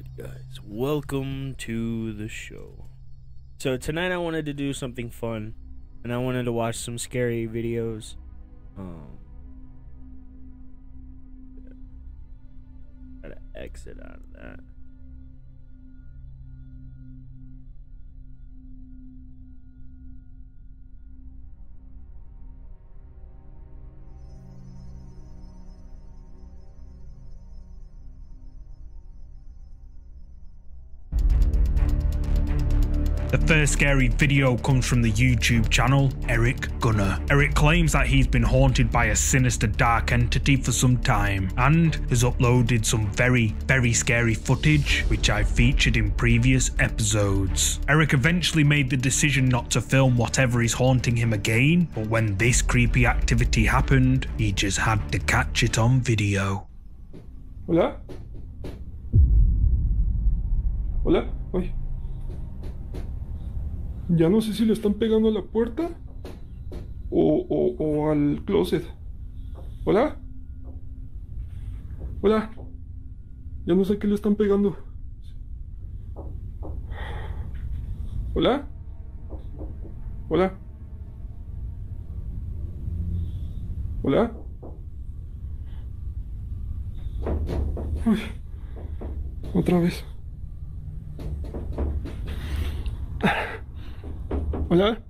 Alright guys, welcome to the show. So tonight I wanted to do something fun, and I wanted to watch some scary videos. Gotta exit out of that. The first scary video comes from the YouTube channel Eric Gunner. Eric claims that he's been haunted by a sinister dark entity for some time and has uploaded some very scary footage which I've featured in previous episodes. Eric eventually made the decision not to film whatever is haunting him again, but when this creepy activity happened, he just had to catch it on video. Hola? Hola? Ay. Ya no sé si le están pegando a la puerta o al closet. ¿Hola? Hola. Ya no sé qué le están pegando. ¿Hola? Hola. ¿Hola? Uy. Otra vez. ¿Hola?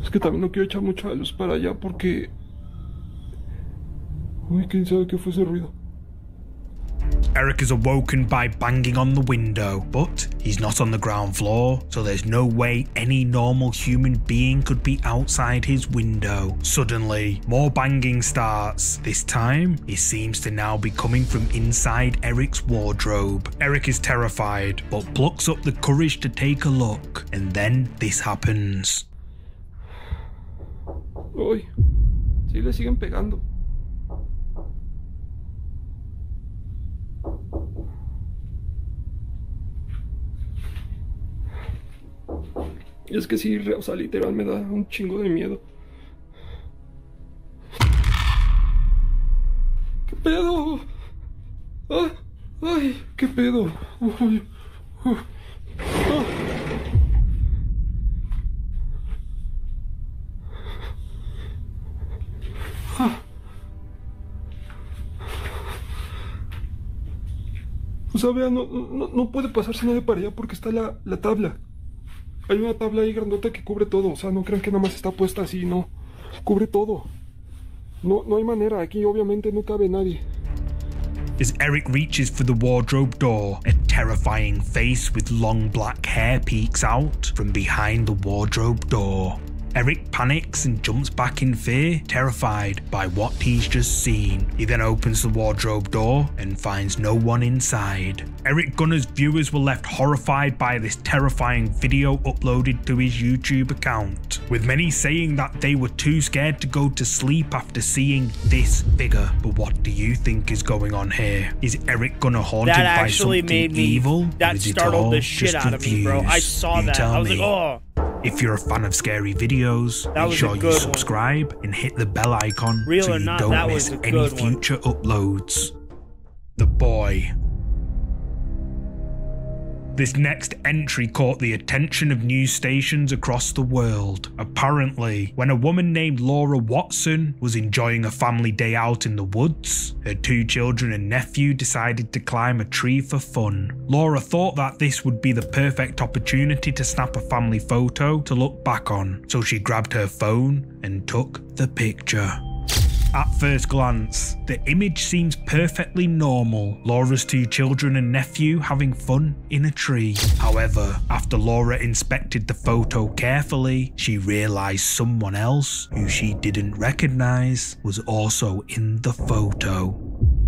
Es que también no quiero echar mucha luz para allá porque... Uy, quién sabe qué fue ese ruido. Eric is awoken by banging on the window, but he's not on the ground floor, so there's no way any normal human being could be outside his window. Suddenly, more banging starts. This time, it seems to now be coming from inside Eric's wardrobe. Eric is terrified, but plucks up the courage to take a look, and then this happens. Uy, sí le siguen pegando. Es que sí, o sea, literal me da un chingo de miedo. ¿Qué pedo? ¡Ah! ¡Ay! ¿Qué pedo? Uy, ah. Ah. O sea, vean, no puede pasarse nadie para allá porque está la tabla. Hay una tabla ahí grandota que cubre todo. O sea, no crean que nada más está puesta así, no. Cubre todo. No hay manera. Aquí obviamente no cabe nadie. As Eric reaches for the wardrobe door, a terrifying face with long black hair peeks out from behind the wardrobe door. Eric panics and jumps back in fear, terrified by what he's just seen. He then opens the wardrobe door and finds no one inside. Eric Gunner's viewers were left horrified by this terrifying video uploaded to his YouTube account, with many saying that they were too scared to go to sleep after seeing this figure. But what do you think is going on here? Is Eric Gunner haunted by something evil? That startled the shit out of me, bro. I saw that. I was like, oh. If you're a fan of scary videos, make sure you subscribe and hit the bell icon so you don't miss any future uploads. The Boy. This next entry caught the attention of news stations across the world. Apparently, when a woman named Laura Watson was enjoying a family day out in the woods, her 2 children and nephew decided to climb a tree for fun. Laura thought that this would be the perfect opportunity to snap a family photo to look back on, so she grabbed her phone and took the picture. At first glance, the image seems perfectly normal. Laura's 2 children and nephew having fun in a tree. However, after Laura inspected the photo carefully, she realized someone else, who she didn't recognize, was also in the photo.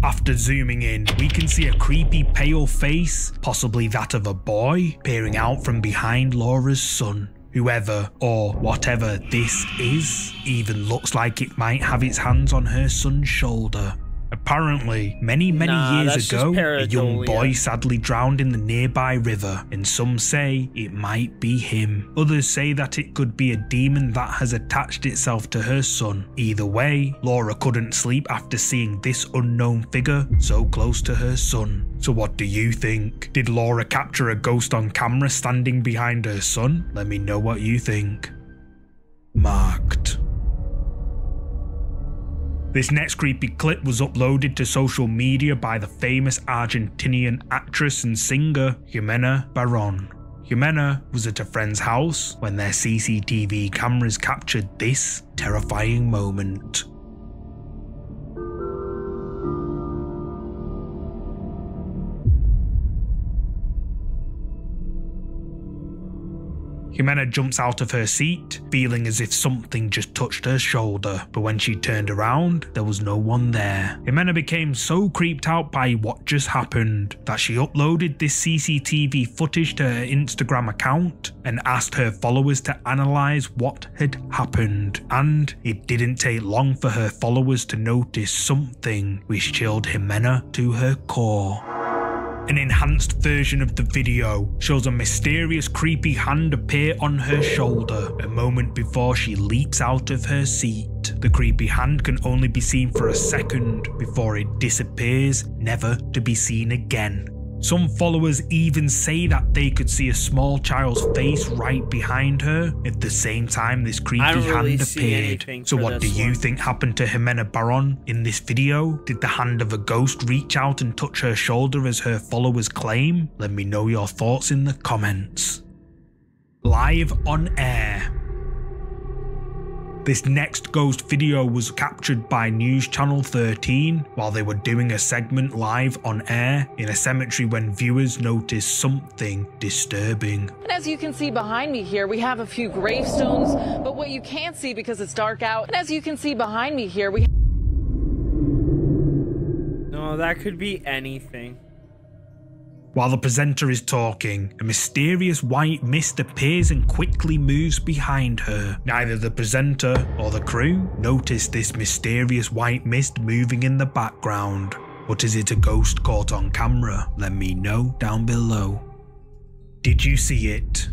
After zooming in, we can see a creepy pale face, possibly that of a boy, peering out from behind Laura's son. Whoever or whatever this is even looks like it might have its hands on her son's shoulder. A Apparently, many years ago, a young boy sadly drowned in the nearby river, and some say it might be him. Others say that it could be a demon that has attached itself to her son. Either way, Laura couldn't sleep after seeing this unknown figure so close to her son. So what do you think? Did Laura capture a ghost on camera standing behind her son? Let me know what you think. Marked. This next creepy clip was uploaded to social media by the famous Argentinian actress and singer Jimena Barón. Jimena was at a friend's house when their CCTV cameras captured this terrifying moment. Jimena jumps out of her seat, feeling as if something just touched her shoulder, but when she turned around, there was no one there. Jimena became so creeped out by what just happened that she uploaded this CCTV footage to her Instagram account and asked her followers to analyze what had happened. And it didn't take long for her followers to notice something which chilled Jimena to her core. An enhanced version of the video shows a mysterious creepy hand appear on her shoulder a moment before she leaps out of her seat. The creepy hand can only be seen for a second before it disappears, never to be seen again. Some followers even say that they could see a small child's face right behind her at the same time this creepy hand appeared. So what do you think happened to Jimena Barón in this video? Did the hand of a ghost reach out and touch her shoulder as her followers claim? Let me know your thoughts in the comments. Live on air. This next ghost video was captured by News Channel 13 while they were doing a segment live on air in a cemetery when viewers noticed something disturbing. And as you can see behind me here, we have a few gravestones, but what you can't see because it's dark out, and as you can see behind me here, we... No, that could be anything. While the presenter is talking, a mysterious white mist appears and quickly moves behind her. Neither the presenter or the crew noticed this mysterious white mist moving in the background. But is it a ghost caught on camera? Let me know down below. Did you see it?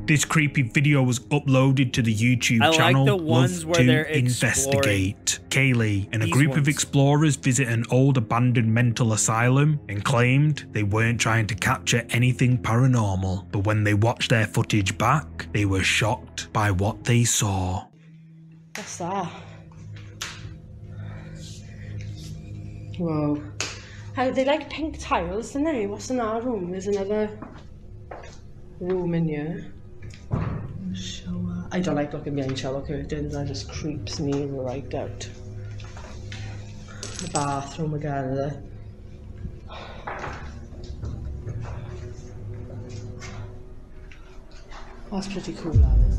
This creepy video was uploaded to the YouTube channel the ones Love where to they're Investigate. Kaylee and a These group of ones. explorers visit an old abandoned mental asylum and claimed they weren't trying to capture anything paranormal, but when they watched their footage back, they were shocked by what they saw. What's that? Whoa. How they like pink tiles, don't they? What's in our room? There's another room in here. Shower. I don't like looking behind shower curtains, that just creeps me right out. The bathroom again there. That's pretty cool, that is.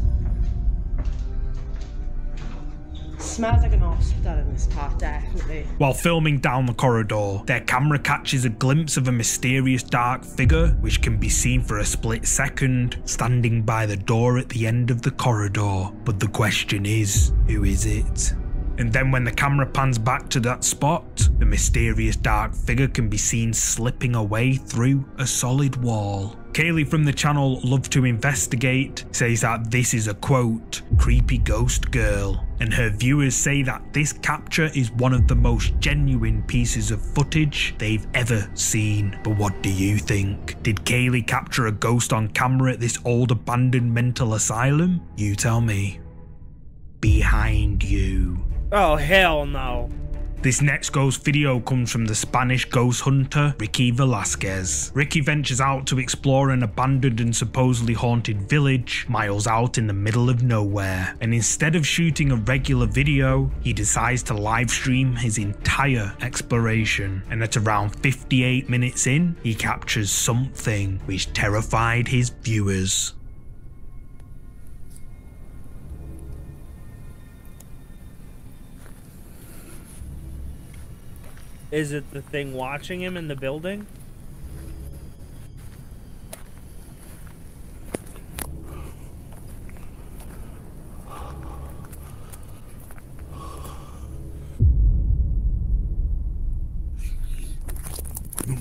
Smells like an hospital in this part, definitely. While filming down the corridor, their camera catches a glimpse of a mysterious dark figure which can be seen for a split second standing by the door at the end of the corridor. But the question is, who is it? And then when the camera pans back to that spot, the mysterious dark figure can be seen slipping away through a solid wall. Kaylee from the channel Love to Investigate says that this is a quote, creepy ghost girl, and her viewers say that this capture is one of the most genuine pieces of footage they've ever seen. But what do you think? Did Kaylee capture a ghost on camera at this old abandoned mental asylum? You tell me. Behind you. Oh, hell no. This next ghost video comes from the Spanish ghost hunter Ricky Velasquez. Ricky ventures out to explore an abandoned and supposedly haunted village miles out in the middle of nowhere, and instead of shooting a regular video, he decides to live stream his entire exploration, and at around 58 minutes in, he captures something which terrified his viewers. Is it the thing watching him in the building?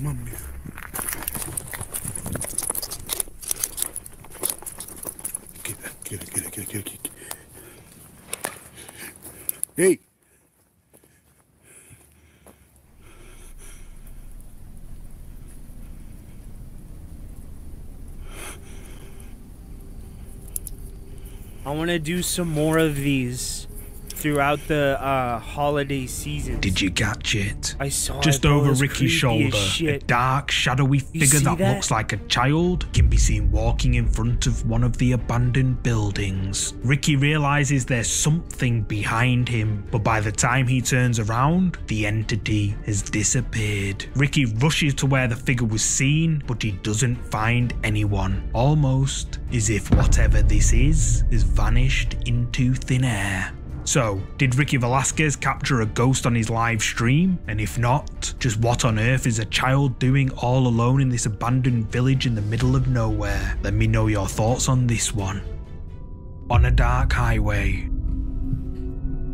mames. Aquí. ¡Hey! I want to do some more of these throughout the holiday season. Did you catch it? I saw just it, bro. over It was Ricky's creepy shoulder, as a shit. dark, shadowy figure that looks like a child can be seen walking in front of one of the abandoned buildings. Ricky realizes there's something behind him, but by the time he turns around, the entity has disappeared. Ricky rushes to where the figure was seen, but he doesn't find anyone. Almost as if whatever this is has vanished into thin air. So, did Ricky Velasquez capture a ghost on his live stream? And if not, just what on earth is a child doing all alone in this abandoned village in the middle of nowhere? Let me know your thoughts on this one. On a dark highway.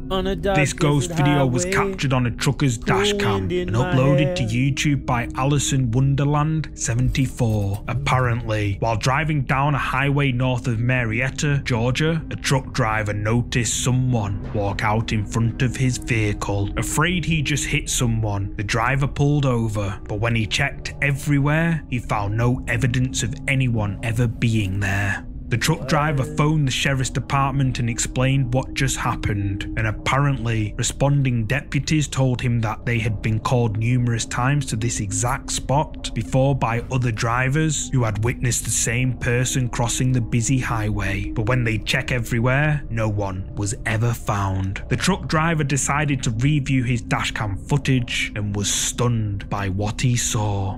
This ghost video was captured on a trucker's dash cam and uploaded to YouTube by Alison Wonderland 74. Apparently, while driving down a highway north of Marietta, Georgia, a truck driver noticed someone walk out in front of his vehicle. Afraid he just hit someone, the driver pulled over, but when he checked everywhere, he found no evidence of anyone ever being there. The truck driver phoned the sheriff's department and explained what just happened, and apparently responding deputies told him that they had been called numerous times to this exact spot before by other drivers who had witnessed the same person crossing the busy highway, but when they check everywhere, no one was ever found. The truck driver decided to review his dashcam footage and was stunned by what he saw.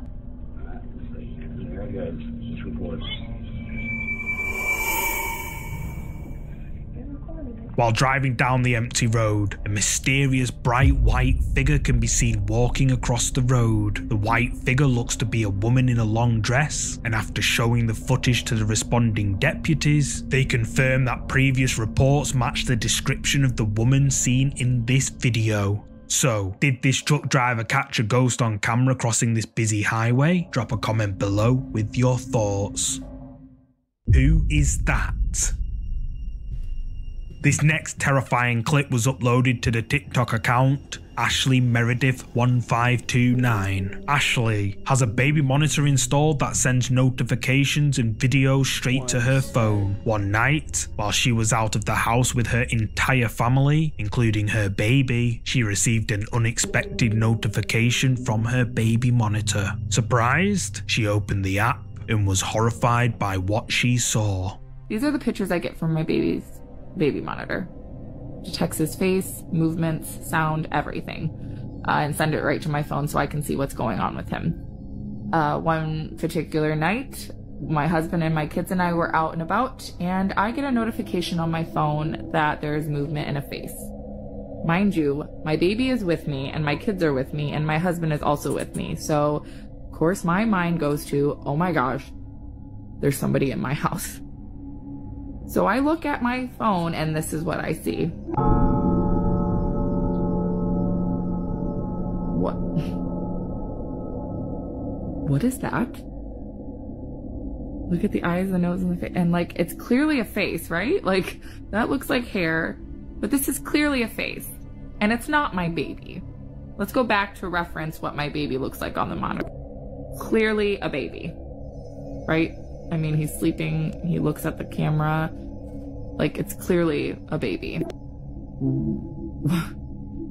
While driving down the empty road, a mysterious bright white figure can be seen walking across the road. The white figure looks to be a woman in a long dress, and after showing the footage to the responding deputies, they confirm that previous reports match the description of the woman seen in this video. So, did this truck driver catch a ghost on camera crossing this busy highway? Drop a comment below with your thoughts. Who is that? This next terrifying clip was uploaded to the TikTok account Ashley Meredith 1529. Ashley has a baby monitor installed that sends notifications and videos straight to her phone. One night, while she was out of the house with her entire family, including her baby, she received an unexpected notification from her baby monitor. Surprised, she opened the app and was horrified by what she saw. These are the pictures I get from my baby monitor. Detects his face, movements, sound, everything, and send it right to my phone so I can see what's going on with him. One particular night, my husband and my kids and I were out and about, and I get a notification on my phone that there's movement in a face. Mind you, my baby is with me, and my kids are with me, and my husband is also with me, so of course my mind goes to, oh my gosh, there's somebody in my house. So I look at my phone and this is what I see. What is that? Look at the eyes, the nose, and the face. And like, it's clearly a face, right? Like, that looks like hair, but this is clearly a face. And it's not my baby. Let's go back to reference what my baby looks like on the monitor. Clearly a baby, right? I mean, he's sleeping, he looks at the camera, like it's clearly a baby.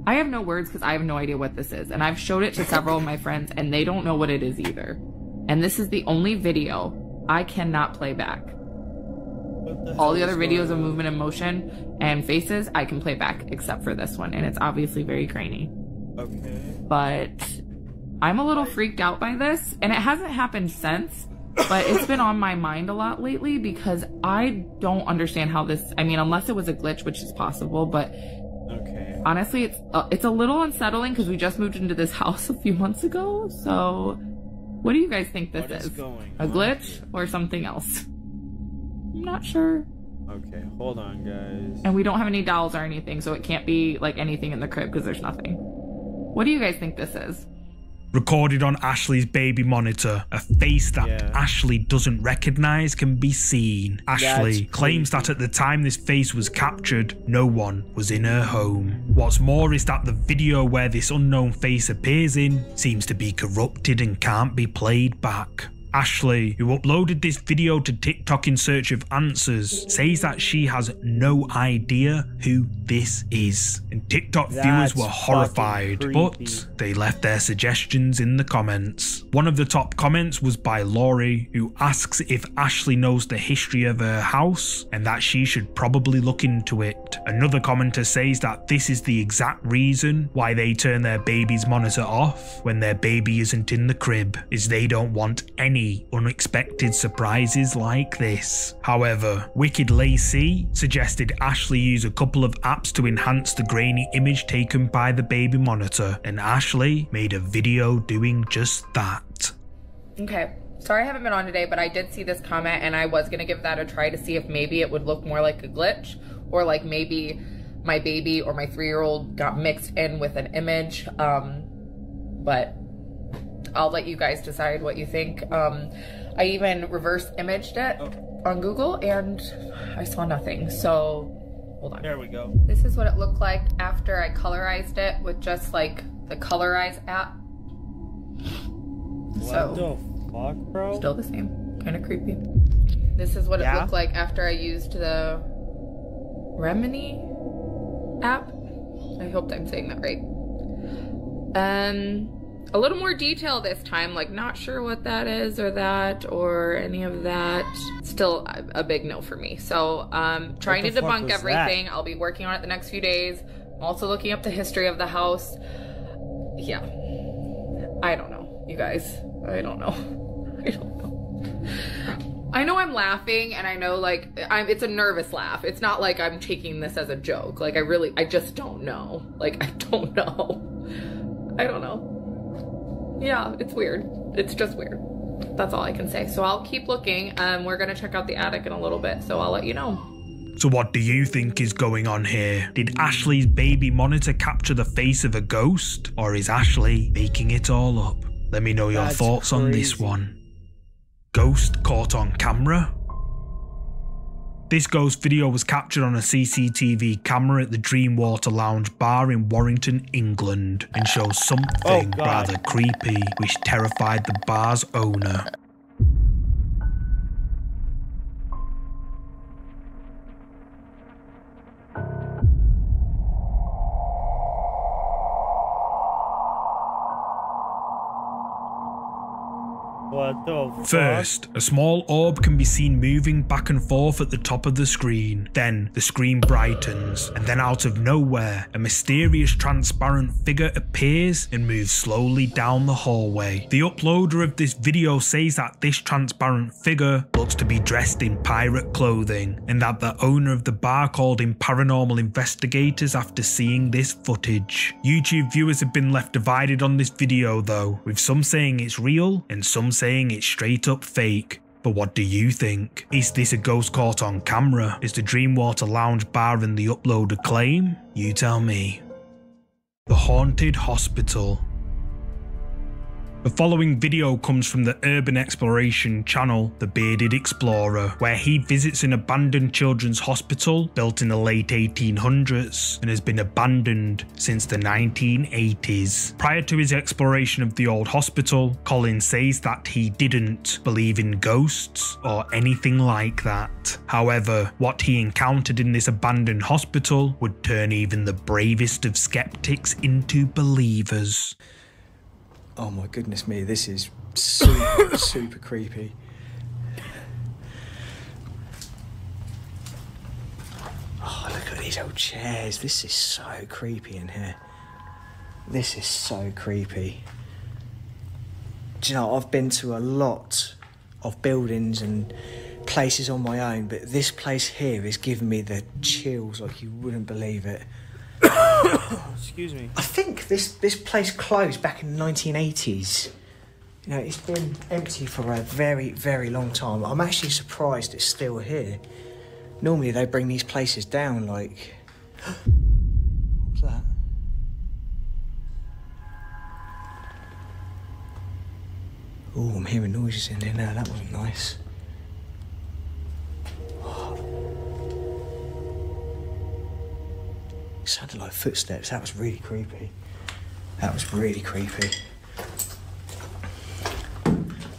I have no words because I have no idea what this is. And I've showed it to several of my friends and they don't know what it is either. And this is the only video I cannot play back. All the other videos of movement and motion and faces, I can play back except for this one. And it's obviously very grainy. Okay. But I'm a little freaked out by this. And it hasn't happened since. But it's been on my mind a lot lately because I don't understand how this, I mean, unless it was a glitch, which is possible, but okay. Honestly, it's a little unsettling because we just moved into this house a few months ago. So what do you guys think this is? A glitch or something else? I'm not sure. Okay, hold on, guys. And we don't have any dolls or anything, so it can't be like anything in the crib because there's nothing. What do you guys think this is? Recorded on Ashley's baby monitor, a face that Ashley doesn't recognize can be seen. Ashley claims that at the time this face was captured, no one was in her home. What's more is that the video where this unknown face appears in seems to be corrupted and can't be played back. Ashley, who uploaded this video to TikTok in search of answers, says that she has no idea who this is. And TikTok viewers were horrified, but they left their suggestions in the comments. One of the top comments was by Laurie, who asks if Ashley knows the history of her house and that she should probably look into it. Another commenter says that this is the exact reason why they turn their baby's monitor off when their baby isn't in the crib, is they don't want any unexpected surprises like this. However, Wicked Lacey suggested Ashley use a couple of apps to enhance the grainy image taken by the baby monitor, and Ashley made a video doing just that. Okay, sorry I haven't been on today, but I did see this comment and I was gonna give that a try to see if maybe it would look more like a glitch, or like maybe my baby or my 3-year-old got mixed in with an image, but I'll let you guys decide what you think. I even reverse imaged it on Google and I saw nothing. So hold on. There we go. This is what it looked like after I colorized it with just like the Colorize app. What the fuck, bro? Still the same. Kind of creepy. This is what it looked like after I used the Remini app. I hope I'm saying that right. A little more detail this time, like not sure what that is or that or any of that. Still a big no for me. So trying to debunk everything. I'll be working on it the next few days. I'm also looking up the history of the house. Yeah. I don't know, you guys. I don't know. I don't know. I know I'm laughing and I know like it's a nervous laugh. It's not like I'm taking this as a joke. Like I just don't know. Like I don't know. I don't know. Yeah, it's weird. It's just weird. That's all I can say. So I'll keep looking. We're gonna check out the attic in a little bit, so I'll let you know. So what do you think is going on here? Did Ashley's baby monitor capture the face of a ghost? Or is Ashley making it all up? Let me know your thoughts on this one. Ghost caught on camera? This ghost video was captured on a CCTV camera at the Dreamwater Lounge bar in Warrington, England, and shows something rather creepy which terrified the bar's owner. What the fuck? First, a small orb can be seen moving back and forth at the top of the screen. Then, the screen brightens, and then out of nowhere, a mysterious transparent figure appears and moves slowly down the hallway. The uploader of this video says that this transparent figure looks to be dressed in pirate clothing, and that the owner of the bar called in paranormal investigators after seeing this footage. YouTube viewers have been left divided on this video though, with some saying it's real and some saying it's straight up fake. But what do you think? Is this a ghost caught on camera? Is the Dreamwater Lounge bar and the uploader claim? You tell me. The Haunted Hospital. The following video comes from the urban exploration channel, The Bearded Explorer, where he visits an abandoned children's hospital built in the late 1800s and has been abandoned since the 1980s. Prior to his exploration of the old hospital, Colin says that he didn't believe in ghosts or anything like that. However, what he encountered in this abandoned hospital would turn even the bravest of skeptics into believers. Oh my goodness me, this is super, super creepy. Oh, look at these old chairs. This is so creepy in here. This is so creepy. Do you know, I've been to a lot of buildings and places on my own, but this place here is giving me the chills like you wouldn't believe it. Excuse me. I think this place closed back in the 1980s. You know, it's been empty for a very, very long time. I'm actually surprised it's still here. Normally they bring these places down, like... What's that? Oh, I'm hearing noises in there now. That wasn't nice. It sounded like footsteps. That was really creepy. That was really creepy.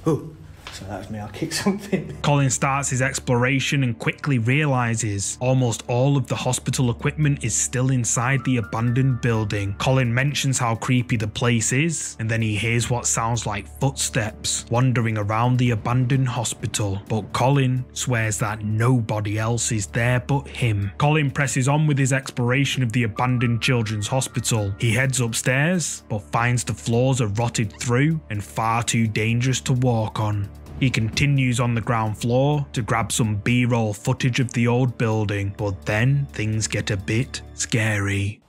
Oh, so that was me. I kicked something. Colin starts his exploration and quickly realizes almost all of the hospital equipment is still inside the abandoned building. Colin mentions how creepy the place is, and then he hears what sounds like footsteps wandering around the abandoned hospital. But Colin swears that nobody else is there but him. Colin presses on with his exploration of the abandoned children's hospital. He heads upstairs, but finds the floors are rotted through and far too dangerous to walk on. He continues on the ground floor to grab some B-roll footage of the old building, but then things get a bit scary.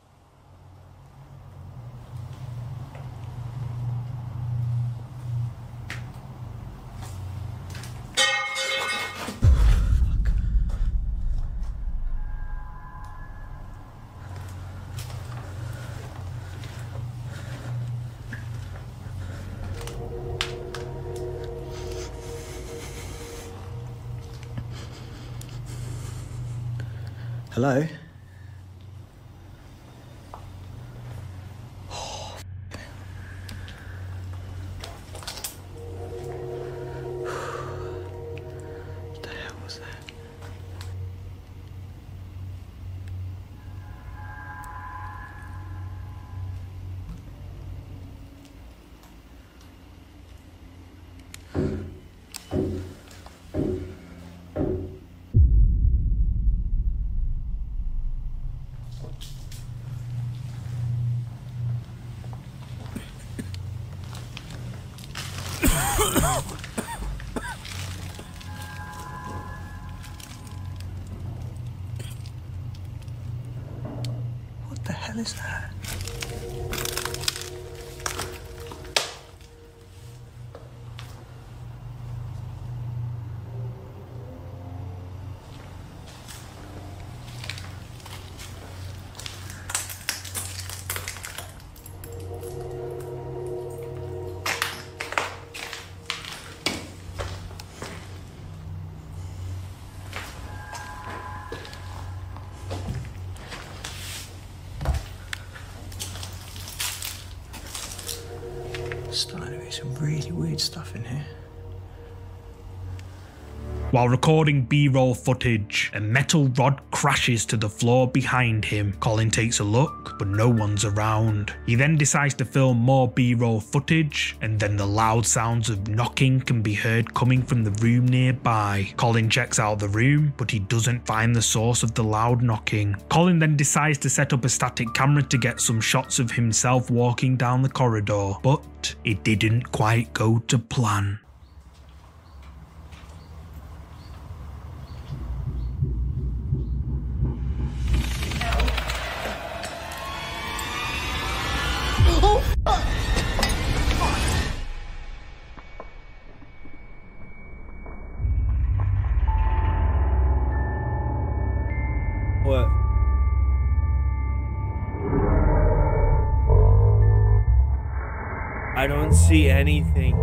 Hello? What the hell was that? What the hell is that? Starting to be some really weird stuff in here. While recording B-roll footage, a metal rod crashes to the floor behind him. Colin takes a look, but no one's around. He then decides to film more B-roll footage, and then the loud sounds of knocking can be heard coming from the room nearby. Colin checks out the room, but he doesn't find the source of the loud knocking. Colin then decides to set up a static camera to get some shots of himself walking down the corridor, but it didn't quite go to plan. What? I don't see anything.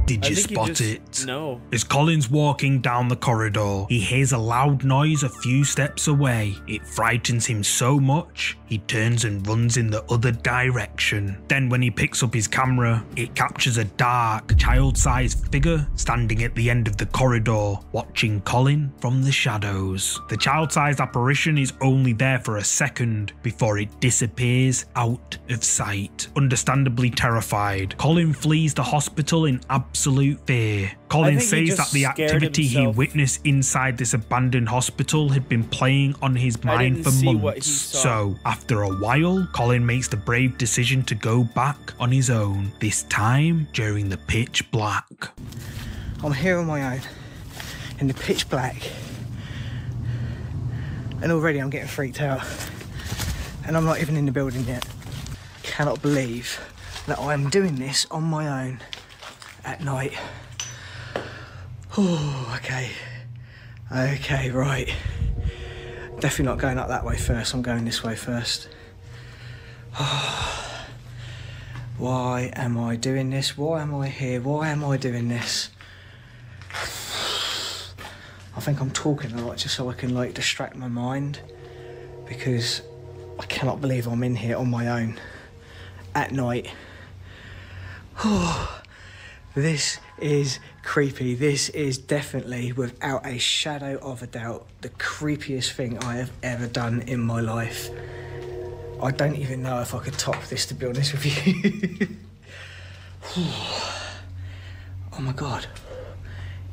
Did you spot it? No. As Colin's walking down the corridor, he hears a loud noise a few steps away. It frightens him so much, he turns and runs in the other direction. Then when he picks up his camera, it captures a dark, child-sized figure standing at the end of the corridor, watching Colin from the shadows. The child-sized apparition is only there for a second before it disappears out of sight. Understandably terrified, Colin flees the hospital in absolute fear. Colin says that the activity he witnessed inside this abandoned hospital had been playing on his mind for months. So, after a while, Colin makes the brave decision to go back on his own, this time during the pitch black. I'm here on my own, in the pitch black, and already I'm getting freaked out, and I'm not even in the building yet. Cannot believe that I am doing this on my own at night. Oh, okay. Okay, right. Definitely not going up that way first. I'm going this way first. Oh. Why am I doing this? Why am I here? Why am I doing this? I think I'm talking a lot just so I can like distract my mind, because I cannot believe I'm in here on my own at night. This is creepy. This is definitely, without a shadow of a doubt, the creepiest thing I have ever done in my life. I don't even know if I could top this, to be honest with you. Oh my God.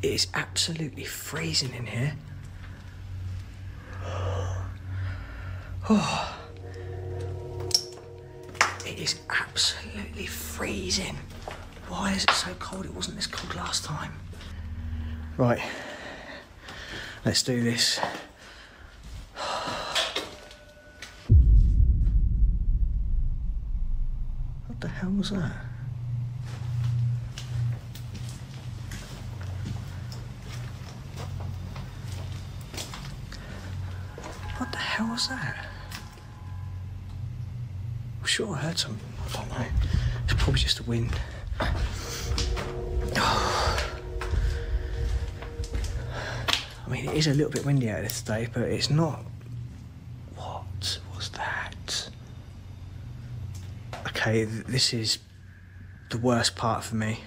It is absolutely freezing in here. Oh. It is absolutely freezing. Why is it so cold? It wasn't this cold last time. Right, let's do this. What the hell was that? What the hell was that? I'm sure I heard something. I don't know. It's probably just the wind. I mean, it is a little bit windy out this day, but it's not. What was that? Okay, this is the worst part for me.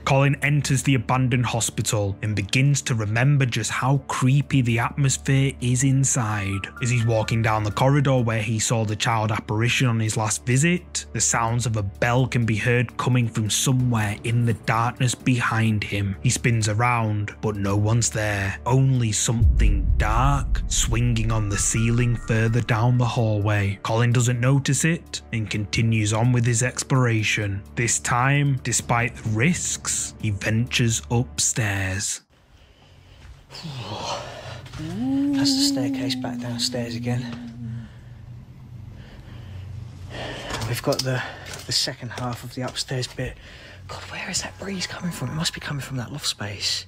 Colin enters the abandoned hospital and begins to remember just how creepy the atmosphere is inside. As he's walking down the corridor where he saw the child apparition on his last visit, the sounds of a bell can be heard coming from somewhere in the darkness behind him. He spins around, but no one's there, only something dark swinging on the ceiling further down the hallway. Colin doesn't notice it and continues on with his exploration. This time, despite the risks, he ventures upstairs. That's the staircase back downstairs again. And we've got the second half of the upstairs bit. God, where is that breeze coming from? It must be coming from that loft space.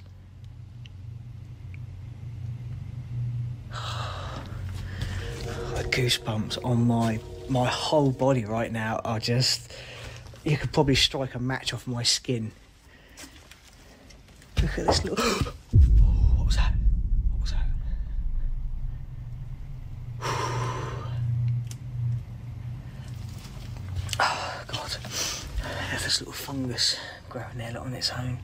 The goosebumps on my whole body right now are just... You could probably strike a match off my skin. Look at this little... What was that? What was that? Oh, God. There's this little fungus growing there on its own.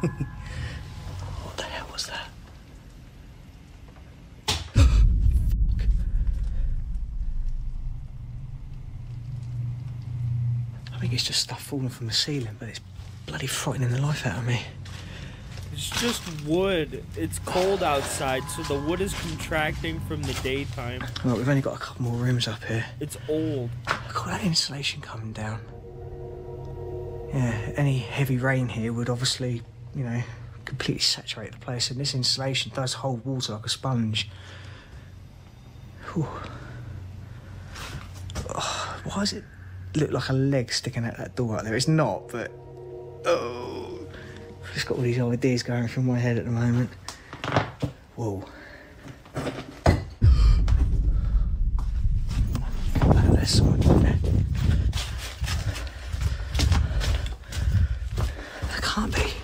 What the hell was that? I think it's just stuff falling from the ceiling, but it's bloody frightening the life out of me. It's just wood. It's cold outside, so the wood is contracting from the daytime. Well, we've only got a couple more rooms up here. It's old. Look at that insulation coming down. Yeah, any heavy rain here would obviously, you know, completely saturate the place, and this insulation does hold water like a sponge. Whew. Oh, why does it look like a leg sticking out that door out there? It's not, but... Oh, I've just got all these ideas going through my head at the moment. Whoa. Oh, there's someone in there. That can't be.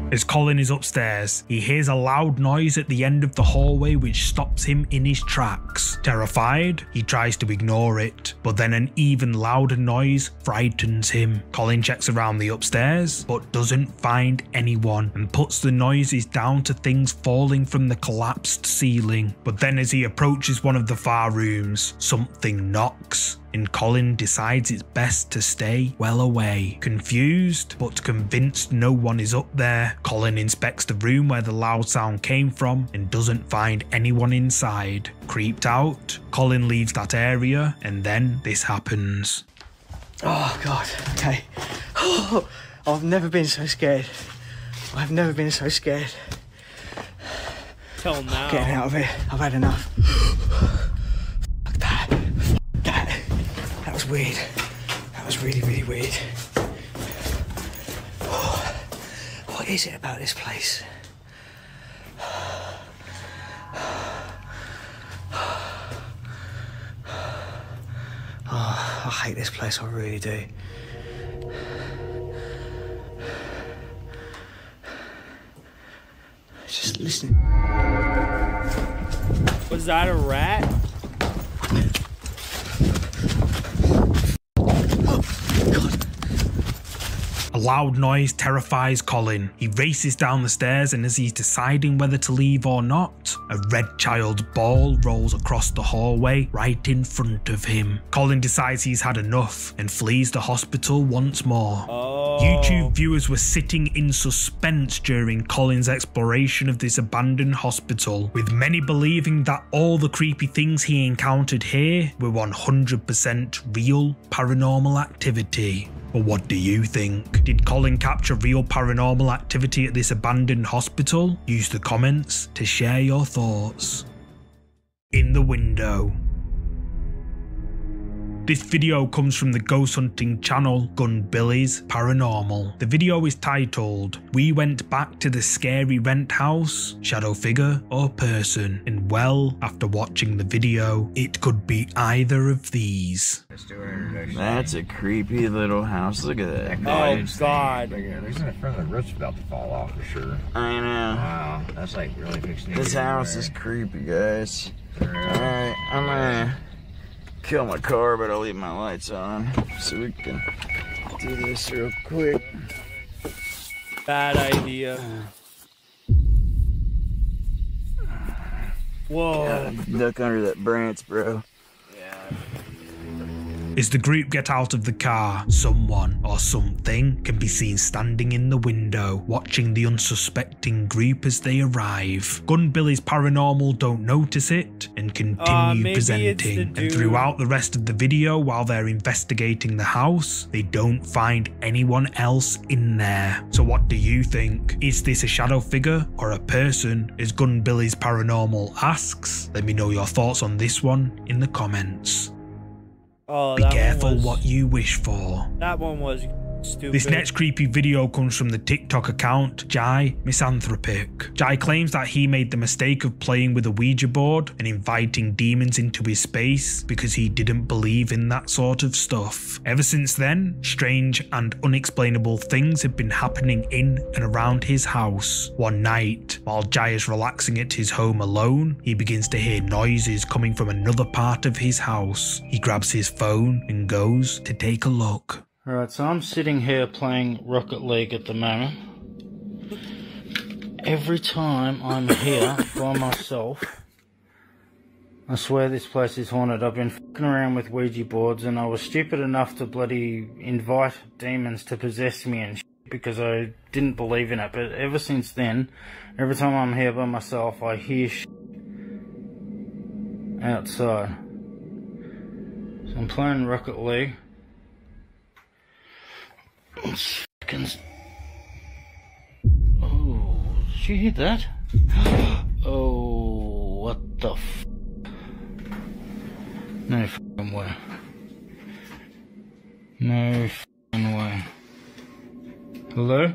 As Colin is upstairs, he hears a loud noise at the end of the hallway which stops him in his tracks. Terrified, he tries to ignore it, but then an even louder noise frightens him. Colin checks around the upstairs, but doesn't find anyone and puts the noises down to things falling from the collapsed ceiling. But then as he approaches one of the far rooms, something knocks, and Colin decides it's best to stay well away. Confused, but convinced no one is up there, Colin inspects the room where the loud sound came from and doesn't find anyone inside. Creeped out, Colin leaves that area, and then this happens. Oh, God, okay. Oh, I've never been so scared. I've never been so scared. Till now. Getting out of here. I've had enough. Fuck that. Fuck that. That was weird. That was really, really weird. Oh, what is it about this place? I hate this place, I really do. Just listening. Was that a rat? A loud noise terrifies Colin. He races down the stairs, and as he's deciding whether to leave or not, a red child's ball rolls across the hallway right in front of him. Colin decides he's had enough and flees the hospital once more. YouTube viewers were sitting in suspense during Colin's exploration of this abandoned hospital, with many believing that all the creepy things he encountered here were 100% real paranormal activity. But what do you think? Did Colin capture real paranormal activity at this abandoned hospital? Use the comments to share your thoughts. In the window. This video comes from the ghost hunting channel Gun Billy's Paranormal. The video is titled, "We went back to the scary rent house, shadow figure or person," and well, after watching the video, it could be either of these. That's a creepy little house. Look at that. Oh God. There's in front of the roof's about to fall off for sure. I know. Wow, that's like really fixing to This house is creepy, guys. Alright, I'm gonna kill my car, but I'll leave my lights on so we can do this real quick. Bad idea. Whoa. Duck under that branch, bro. As the group get out of the car, someone or something can be seen standing in the window, watching the unsuspecting group as they arrive. Gun Billy's Paranormal don't notice it and continue presenting, and throughout the rest of the video while they're investigating the house, they don't find anyone else in there. So what do you think? Is this a shadow figure or a person, as Gun Billy's Paranormal asks? Let me know your thoughts on this one in the comments. Oh, be careful what you wish for. That one was stupid. This next creepy video comes from the TikTok account Jai Misanthropic. Jai claims that he made the mistake of playing with a Ouija board and inviting demons into his space because he didn't believe in that sort of stuff. Ever since then, strange and unexplainable things have been happening in and around his house. One night, while Jai is relaxing at his home alone, he begins to hear noises coming from another part of his house. He grabs his phone and goes to take a look. Alright, so I'm sitting here playing Rocket League at the moment. Every time I'm here by myself, I swear this place is haunted. I've been fucking around with Ouija boards, and I was stupid enough to bloody invite demons to possess me and shit because I didn't believe in it. But ever since then, every time I'm here by myself, I hear shit outside. So I'm playing Rocket League. Oh, did you hear that? Oh, what the f? No f***ing way. No f***ing way. Hello?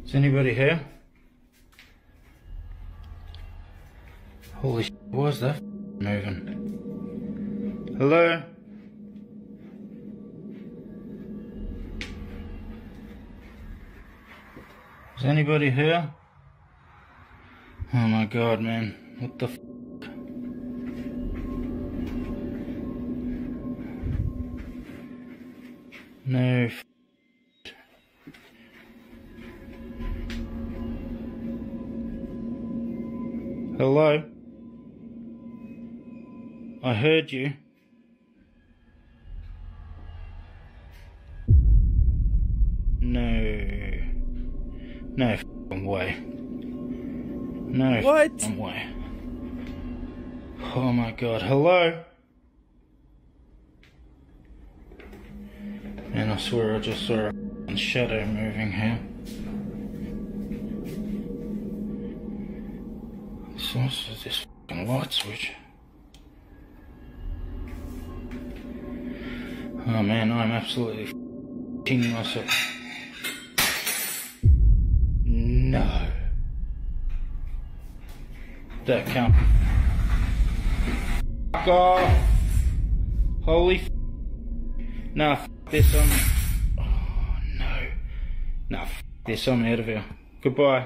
Is anybody here? Holy shit, why is that moving? Hello? Is anybody here? Oh my god, man. What the f***? No f***. Hello? I heard you. No f***ing way. No f***ing way. Oh my god, hello? And I swear I just saw a shadow moving here. So what's this f***ing light switch? Oh man, I'm absolutely f***ing myself. No. That can't be. Fuck off. Holy f. Nah, f this, oh no. Nah, f this, I'm out of here. Goodbye.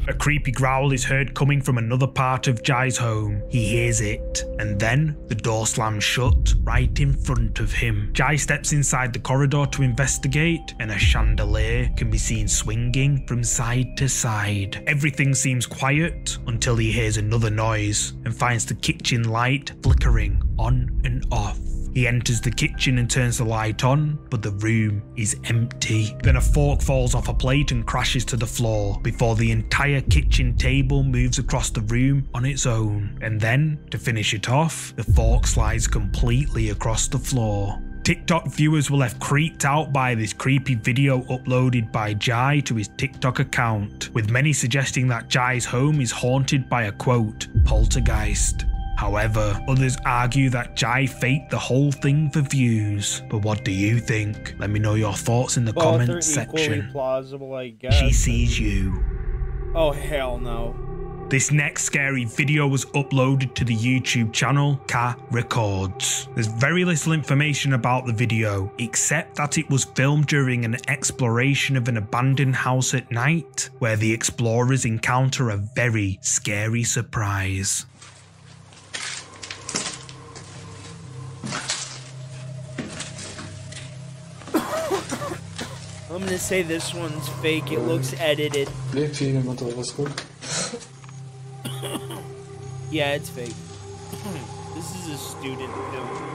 A creepy growl is heard coming from another part of Jai's home. He hears it, and then the door slams shut right in front of him. Jai steps inside the corridor to investigate, and a chandelier can be seen swinging from side to side. Everything seems quiet until he hears another noise and finds the kitchen light flickering on and off. He enters the kitchen and turns the light on, but the room is empty. Then a fork falls off a plate and crashes to the floor before the entire kitchen table moves across the room on its own. And then, to finish it off, the fork slides completely across the floor. TikTok viewers were left creeped out by this creepy video uploaded by Jai to his TikTok account, with many suggesting that Jai's home is haunted by a quote, poltergeist. However, others argue that Jai faked the whole thing for views. But what do you think? Let me know your thoughts in the comments section. Plausible, I guess. She sees you. Oh, hell no. This next scary video was uploaded to the YouTube channel Ka Records. There's very little information about the video, except that it was filmed during an exploration of an abandoned house at night, where the explorers encounter a very scary surprise. I'm gonna say this one's fake. It looks edited. Yeah, it's fake. This is a student film.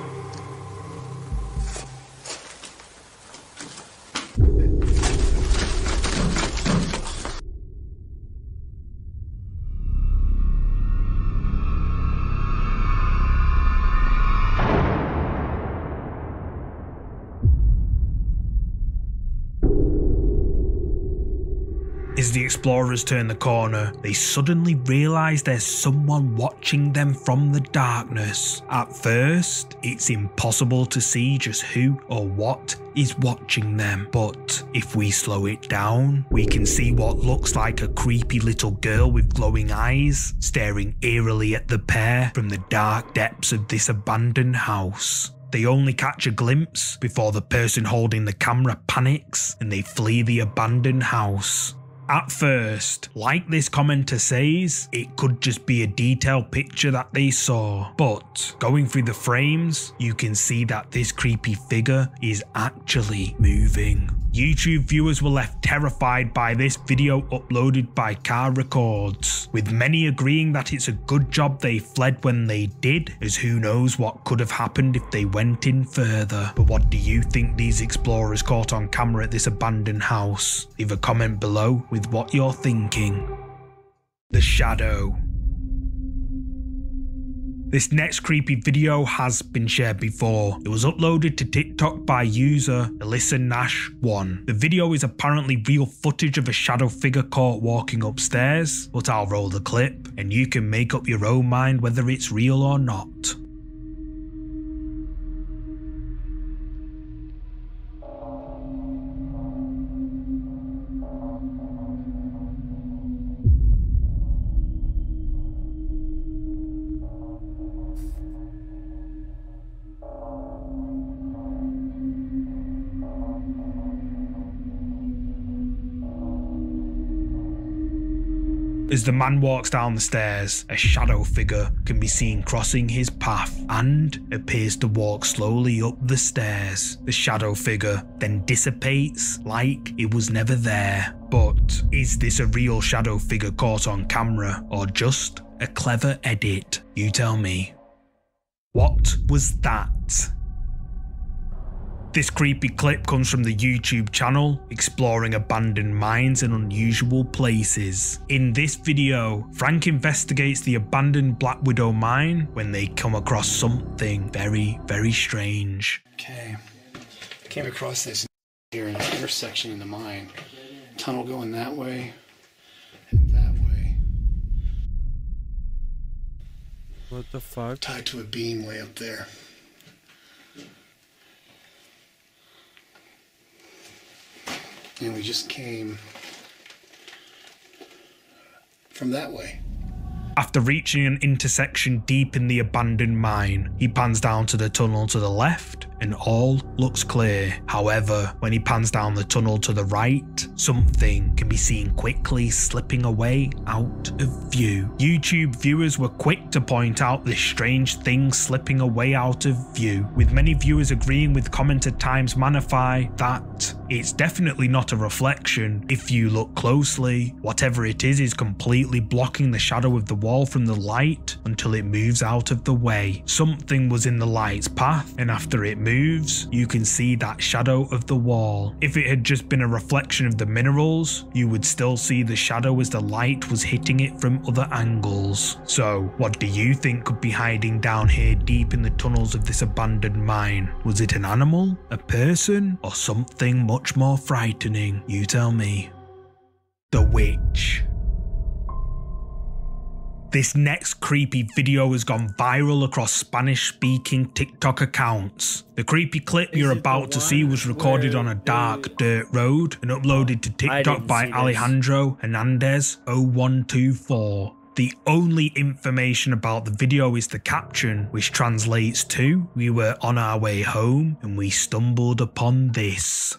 As the explorers turn the corner, they suddenly realise there's someone watching them from the darkness. At first, it's impossible to see just who or what is watching them, but if we slow it down, we can see what looks like a creepy little girl with glowing eyes staring eerily at the pair from the dark depths of this abandoned house. They only catch a glimpse before the person holding the camera panics and they flee the abandoned house. At first, like this commenter says, it could just be a detailed picture that they saw, but going through the frames, you can see that this creepy figure is actually moving. YouTube viewers were left terrified by this video uploaded by Ka Records, with many agreeing that it's a good job they fled when they did, as who knows what could have happened if they went in further. But what do you think these explorers caught on camera at this abandoned house? Leave a comment below with what you're thinking. The Shadow. This next creepy video has been shared before. It was uploaded to TikTok by user AlyssaNash1. The video is apparently real footage of a shadow figure caught walking upstairs, but I'll roll the clip and you can make up your own mind whether it's real or not. As the man walks down the stairs, a shadow figure can be seen crossing his path and appears to walk slowly up the stairs. The shadow figure then dissipates like it was never there. But is this a real shadow figure caught on camera or just a clever edit? You tell me. What was that? This creepy clip comes from the YouTube channel Exploring Abandoned Mines and Unusual Places. In this video, Frank investigates the abandoned Black Widow mine when they come across something very, very strange. Okay, came across this here in the intersection in the mine. Tunnel going that way and that way. What the fuck? Tied to a beam way up there. And we just came from that way. After reaching an intersection deep in the abandoned mine, he pans down to the tunnel to the left and all looks clear. However, when he pans down the tunnel to the right, something can be seen quickly slipping away out of view. YouTube viewers were quick to point out this strange thing slipping away out of view, with many viewers agreeing with commenter Times Manify that it's definitely not a reflection. If you look closely, whatever it is completely blocking the shadow of the wall from the light until it moves out of the way. Something was in the light's path, and after it moves, you can see that shadow of the wall. If it had just been a reflection of the minerals, you would still see the shadow as the light was hitting it from other angles. So, what do you think could be hiding down here deep in the tunnels of this abandoned mine? Was it an animal, a person, or something much more frightening? You tell me. The Witch. This next creepy video has gone viral across Spanish-speaking TikTok accounts. The creepy clip you're about to see was recorded on a dark dirt road and uploaded to TikTok by Alejandro Hernandez 0124. The only information about the video is the caption, which translates to, "We were on our way home and we stumbled upon this."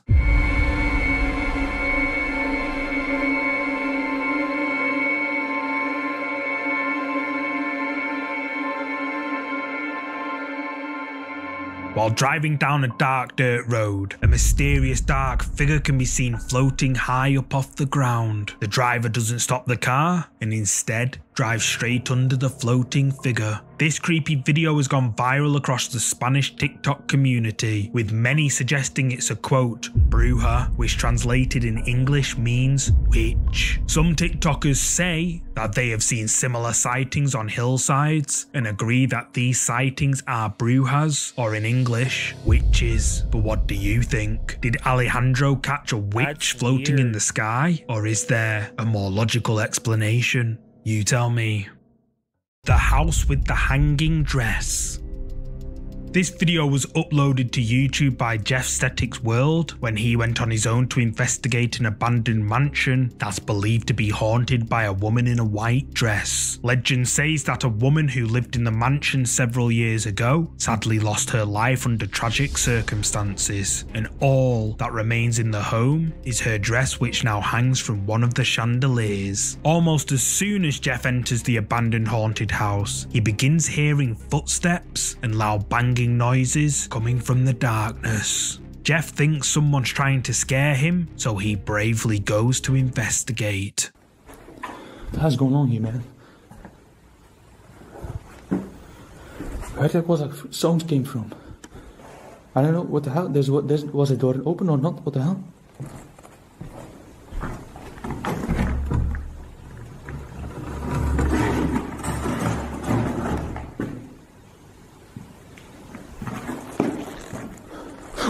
While driving down a dark dirt road, a mysterious dark figure can be seen floating high up off the ground. The driver doesn't stop the car and instead drives straight under the floating figure. This creepy video has gone viral across the Spanish TikTok community, with many suggesting it's a quote, bruja, which translated in English means witch. Some TikTokers say that they have seen similar sightings on hillsides and agree that these sightings are brujas, or in English, witches. But what do you think? Did Alejandro catch a witch floating in the sky? Or is there a more logical explanation? You tell me. The house with the hanging dress. This video was uploaded to YouTube by Jeff Static's World when he went on his own to investigate an abandoned mansion that's believed to be haunted by a woman in a white dress. Legend says that a woman who lived in the mansion several years ago sadly lost her life under tragic circumstances, and all that remains in the home is her dress, which now hangs from one of the chandeliers. Almost as soon as Jeff enters the abandoned haunted house, he begins hearing footsteps and loud banging noises coming from the darkness. Jeff thinks someone's trying to scare him, so he bravely goes to investigate. What's going on here, man? Where that was like sounds came from? I don't know what the hell. Was the door open or not? What the hell?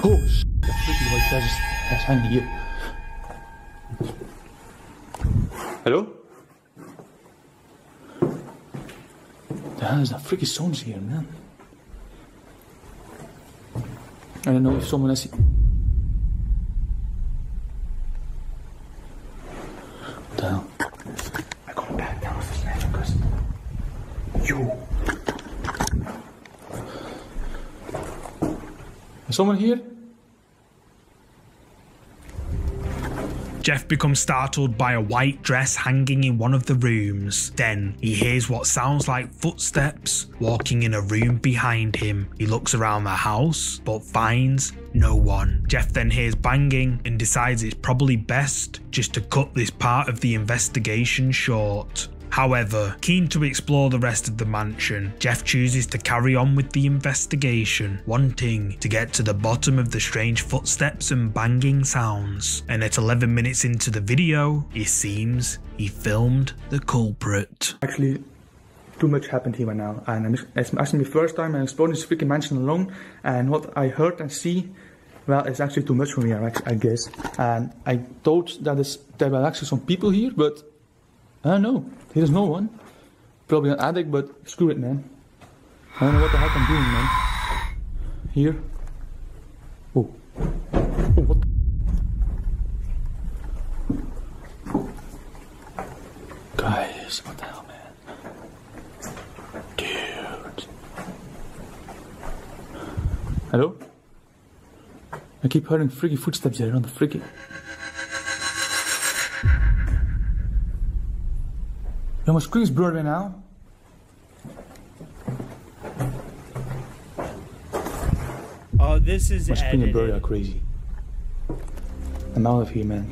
Oh shit, that freaky white guy that's hanging here. Hello? The hell is that freaky sounds here, man? I don't know if someone has... What the hell? I'm going back down with this man because... You! Is someone here? Jeff becomes startled by a white dress hanging in one of the rooms. Then he hears what sounds like footsteps walking in a room behind him. He looks around the house but finds no one. Jeff then hears banging and decides it's probably best just to cut this part of the investigation short. However, keen to explore the rest of the mansion, Jeff chooses to carry on with the investigation, wanting to get to the bottom of the strange footsteps and banging sounds. And at 11 minutes into the video, it seems he filmed the culprit. Actually, too much happened here right now, and it's actually the first time I'm exploring this freaking mansion alone, and what I heard and see, well, it's actually too much for me, I guess. And I thought that there were actually some people here, but I don't know. There's no one. Probably an addict, but screw it, man. I don't know what the heck I'm doing, man. Here. Oh. Oh, what the... Guys, what the hell, man? Hello? I keep hearing freaky footsteps here on the freaky. Yo, my screen's blurry now. Oh, this is my screen and blurry are edited. crazy. I'm out of here, man.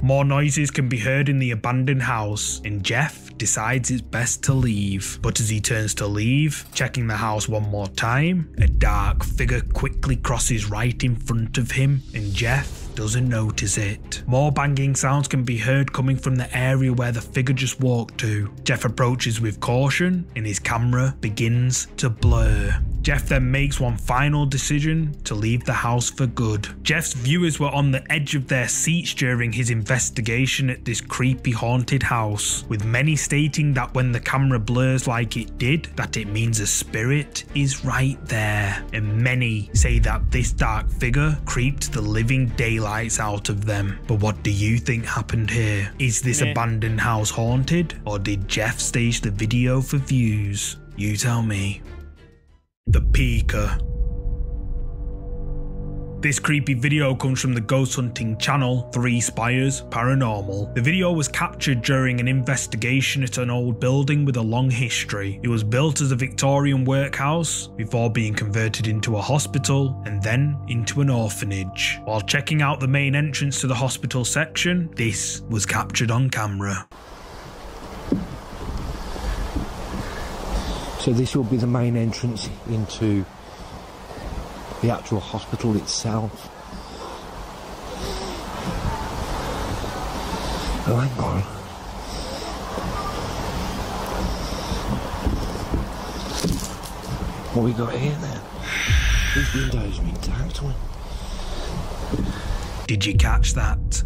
More noises can be heard in the abandoned house, and Jeff decides it's best to leave. But as he turns to leave, checking the house one more time, a dark figure quickly crosses right in front of him, and Jeff doesn't notice it. More banging sounds can be heard coming from the area where the figure just walked to. Jeff approaches with caution, and his camera begins to blur. Jeff then makes one final decision to leave the house for good. Jeff's viewers were on the edge of their seats during his investigation at this creepy haunted house, with many stating that when the camera blurs like it did, that it means a spirit is right there. And many say that this dark figure creeped the living daylights out of them. But what do you think happened here? Is this abandoned house haunted, or did Jeff stage the video for views? You tell me. The Peeker. This creepy video comes from the ghost hunting channel 3 Spires Paranormal. The video was captured during an investigation at an old building with a long history. It was built as a Victorian workhouse before being converted into a hospital and then into an orphanage. While checking out the main entrance to the hospital section, this was captured on camera. So this will be the main entrance into the actual hospital itself. Oh, hang on. What we got here then? These windows have been tacked on. Did you catch that?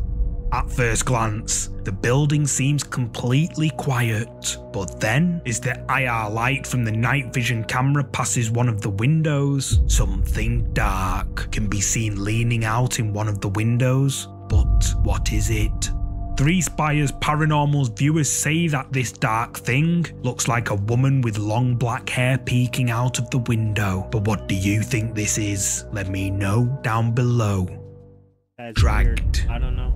At first glance, the building seems completely quiet, but then, as the IR light from the night vision camera passes one of the windows, something dark can be seen leaning out in one of the windows. But what is it? 3 Spires Paranormal's viewers say that this dark thing looks like a woman with long black hair peeking out of the window. But what do you think this is? Let me know down below. That's Dragged. weird. I don't know.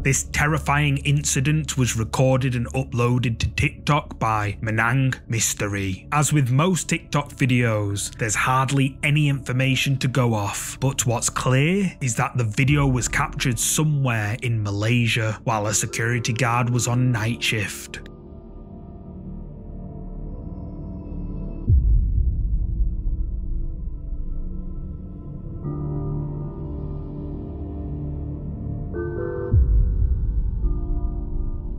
This terrifying incident was recorded and uploaded to TikTok by Menang Mystery. As with most TikTok videos, there's hardly any information to go off, but what's clear is that the video was captured somewhere in Malaysia while a security guard was on night shift.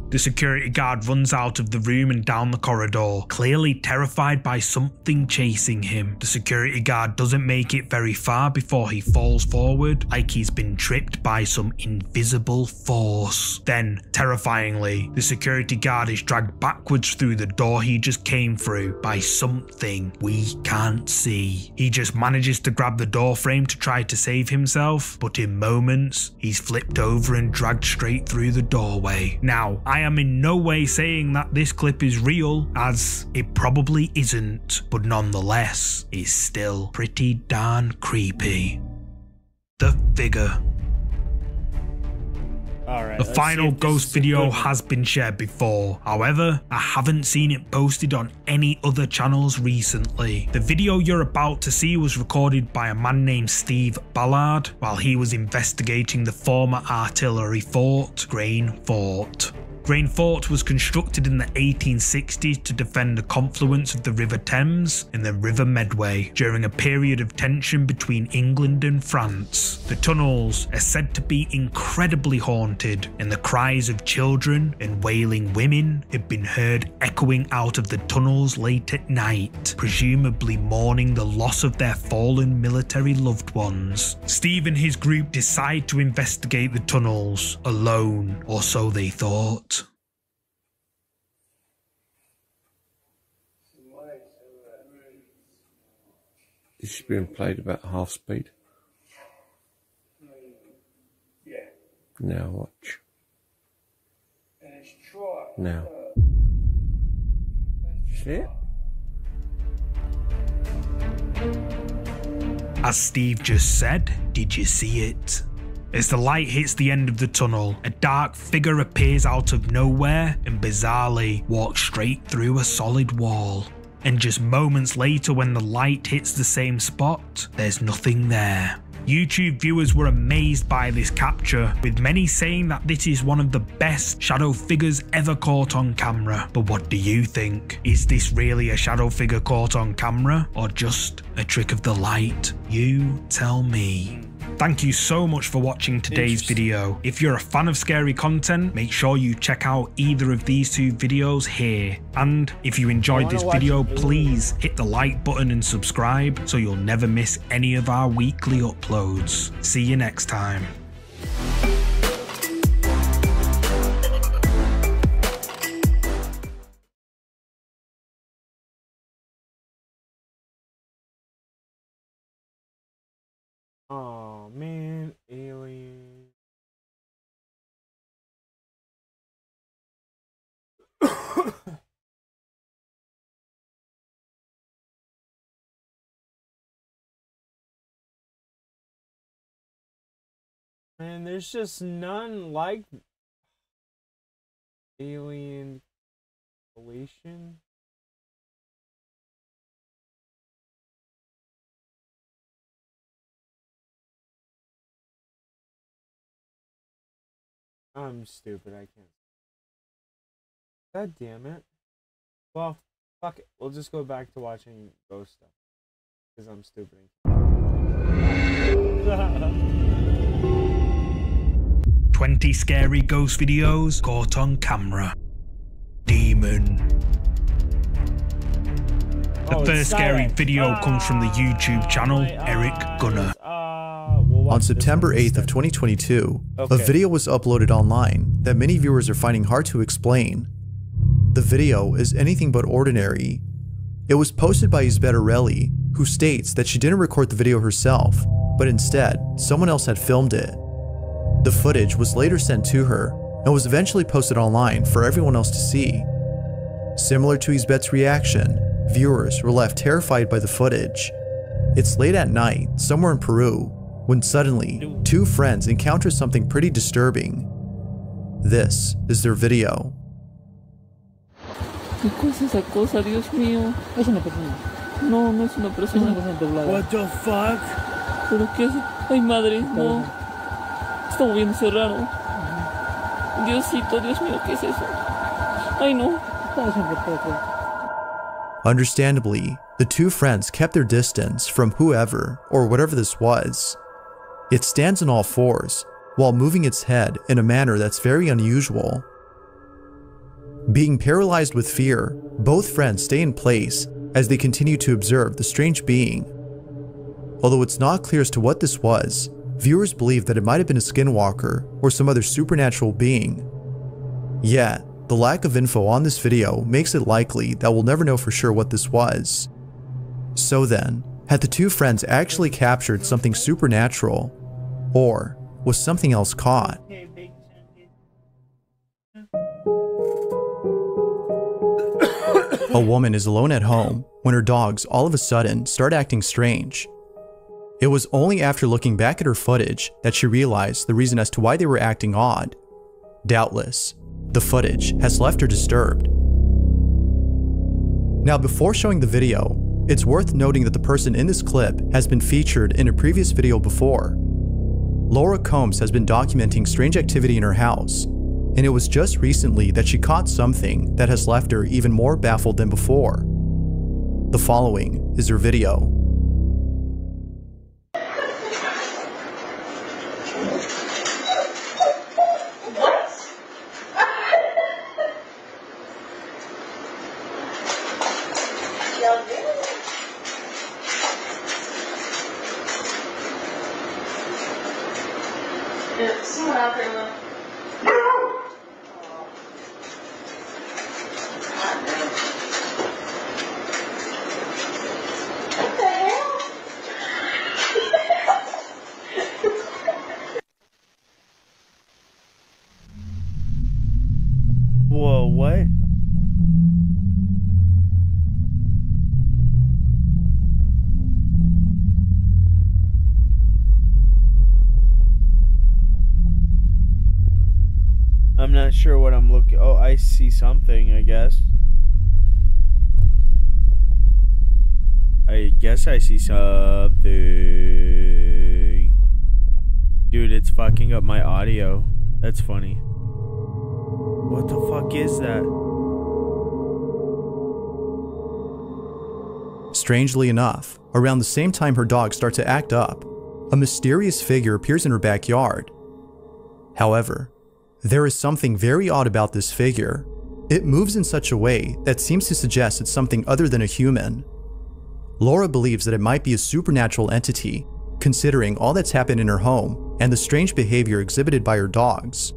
The security guard runs out of the room and down the corridor, clearly terrified by something chasing him. The security guard doesn't make it very far before he falls forward, like he's been tripped by some invisible force. Then, terrifyingly, the security guard is dragged backwards through the door he just came through by something we can't see. He just manages to grab the door frame to try to save himself, but in moments, he's flipped over and dragged straight through the doorway. Now, I am in no way saying that this clip is real, as it probably isn't, but nonetheless, it's still pretty darn creepy. The figure. Alright, the final ghost video has been shared before, however, I haven't seen it posted on any other channels recently. The video you're about to see was recorded by a man named Steve Ballard while he was investigating the former artillery fort, Grain Fort. Grain Fort was constructed in the 1860s to defend the confluence of the River Thames and the River Medway during a period of tension between England and France. The tunnels are said to be incredibly haunted, and the cries of children and wailing women have been heard echoing out of the tunnels late at night, presumably mourning the loss of their fallen military loved ones. Steve and his group decide to investigate the tunnels alone, or so they thought. This is being played about half speed. Yeah. Now watch. And it's try. Now. See it? As Steve just said, did you see it? As the light hits the end of the tunnel, a dark figure appears out of nowhere and bizarrely walks straight through a solid wall. And just moments later, when the light hits the same spot, there's nothing there. YouTube viewers were amazed by this capture, with many saying that this is one of the best shadow figures ever caught on camera. But what do you think? Is this really a shadow figure caught on camera, or just a trick of the light? You tell me. Thank you so much for watching today's video. If you're a fan of scary content, make sure you check out either of these two videos here. And if you enjoyed this video, please hit the like button and subscribe so you'll never miss any of our weekly uploads. See you next time. Oh man, alien. Man, there's just none like Alien Relation. I'm stupid, I can't. God damn it. Well, fuck it. We'll just go back to watching ghost stuff. Because I'm stupid. 20 scary ghost videos caught on camera. Demon. The first scary video comes from the YouTube channel Eric Gunner. On September 8th of 2022, a video was uploaded online that many viewers are finding hard to explain. The video is anything but ordinary. It was posted by Dizzyeight, who states that she didn't record the video herself, but instead, someone else had filmed it. The footage was later sent to her and was eventually posted online for everyone else to see. Similar to Dizzyeitt's reaction, viewers were left terrified by the footage. It's late at night, somewhere in Peru, when suddenly, two friends encounter something pretty disturbing. This is their video. ¿Qué cosa es esa cosa, Dios mío? Es una persona. No, no es una persona. Es una persona doblada. What the fuck? ¿Pero qué es? Ay, madre, no. Está moviéndose raro. Diosito, Dios mío, ¿qué es eso? Ay, no. Understandably, the two friends kept their distance from whoever or whatever this was. It stands on all fours, while moving its head in a manner that's very unusual. Being paralyzed with fear, both friends stay in place as they continue to observe the strange being. Although it's not clear as to what this was, viewers believe that it might have been a skinwalker or some other supernatural being. Yet, the lack of info on this video makes it likely that we'll never know for sure what this was. So then, had the two friends actually captured something supernatural, or was something else caught? A woman is alone at home when her dogs all of a sudden start acting strange. It was only after looking back at her footage that she realized the reason as to why they were acting odd. Doubtless, the footage has left her disturbed. Now, before showing the video, it's worth noting that the person in this clip has been featured in a previous video before. Lolcows has been documenting strange activity in her house, and it was just recently that she caught something that has left her even more baffled than before. The following is her video. Someone out there, look. What the hell? Whoa, what? I'm not sure what I'm looking. Oh, I see something, I guess. I guess I see something. Dude, it's fucking up my audio. That's funny. What the fuck is that? Strangely enough, around the same time her dogs start to act up, a mysterious figure appears in her backyard. However, there is something very odd about this figure. It moves in such a way that seems to suggest it's something other than a human. Laura believes that it might be a supernatural entity, considering all that's happened in her home and the strange behavior exhibited by her dogs.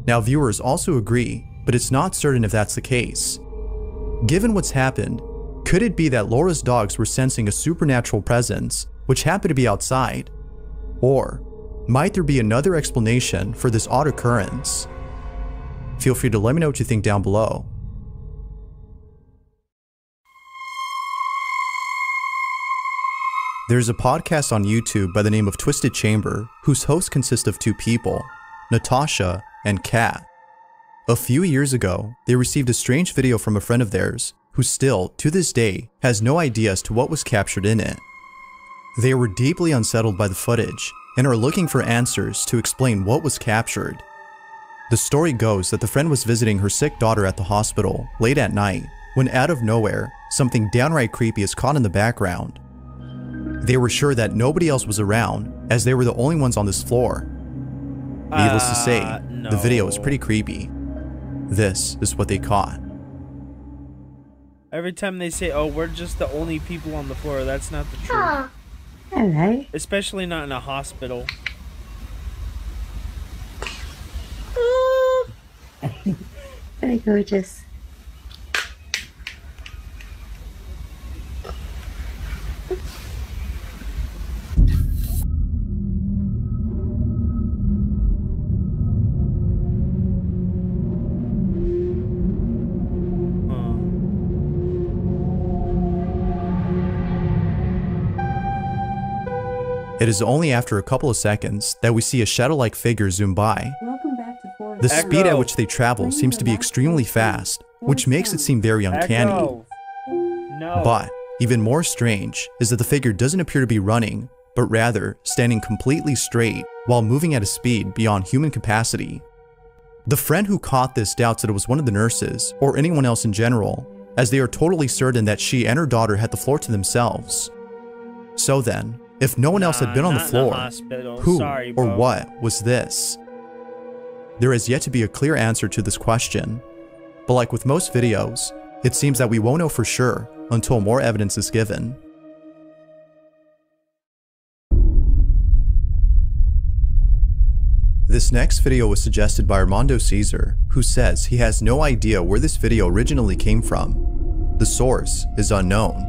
Now, viewers also agree, but it's not certain if that's the case. Given what's happened, could it be that Laura's dogs were sensing a supernatural presence, which happened to be outside? Or might there be another explanation for this odd occurrence? Feel free to let me know what you think down below. There's a podcast on YouTube by the name of Twisted Chamber, whose hosts consist of two people, Natasha and Kat. A few years ago, they received a strange video from a friend of theirs, who still, to this day, has no idea as to what was captured in it. They were deeply unsettled by the footage, and are looking for answers to explain what was captured. The story goes that the friend was visiting her sick daughter at the hospital late at night, when out of nowhere, something downright creepy is caught in the background. They were sure that nobody else was around, as they were the only ones on this floor. Needless to say, no. The video is pretty creepy. This is what they caught. Every time they say, oh, we're just the only people on the floor, that's not the truth. Oh, hello. Especially not in a hospital. Very gorgeous. It is only after a couple of seconds that we see a shadow-like figure zoom by. Welcome back to Forest. The speed at which they travel seems to be extremely fast, which makes it seem very uncanny. No. But even more strange is that the figure doesn't appear to be running, but rather standing completely straight while moving at a speed beyond human capacity. The friend who caught this doubts that it was one of the nurses or anyone else in general, as they are totally certain that she and her daughter had the floor to themselves. So then, if no one else had been on the floor, who or what was this? There has yet to be a clear answer to this question, but like with most videos, it seems that we won't know for sure until more evidence is given. This next video was suggested by Armando Caesar, who says he has no idea where this video originally came from. The source is unknown.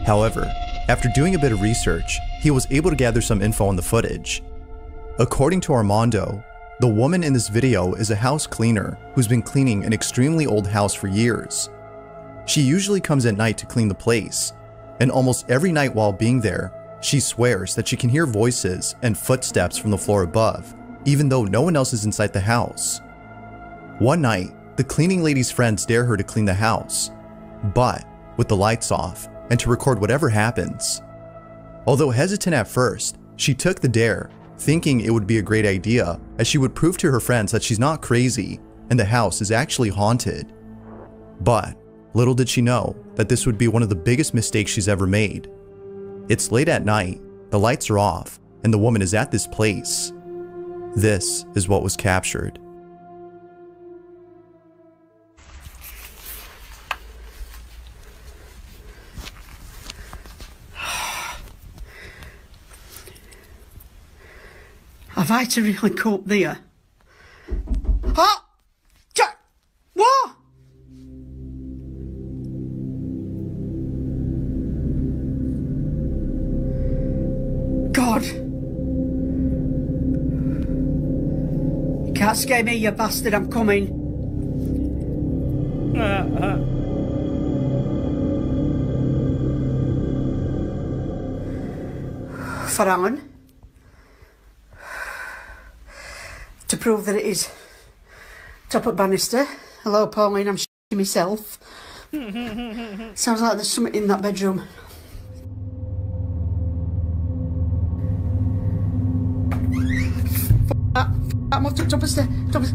However, after doing a bit of research, he was able to gather some info on the footage. According to Armando, the woman in this video is a house cleaner who's been cleaning an extremely old house for years. She usually comes at night to clean the place, and almost every night while being there, she swears that she can hear voices and footsteps from the floor above, even though no one else is inside the house. One night, the cleaning lady's friends dare her to clean the house, but with the lights off, and to record whatever happens. Although hesitant at first, she took the dare, thinking it would be a great idea, as she would prove to her friends that she's not crazy and the house is actually haunted. But little did she know that this would be one of the biggest mistakes she's ever made. It's late at night, the lights are off, and the woman is at this place. This is what was captured. Have I to really cope there? Ah! What? God! You can't scare me, you bastard, I'm coming. For Alan. To prove that it is top of banister. Hello, Pauline, I'm shitting myself. Sounds like there's something in that bedroom. I'm up to the top of the stairs.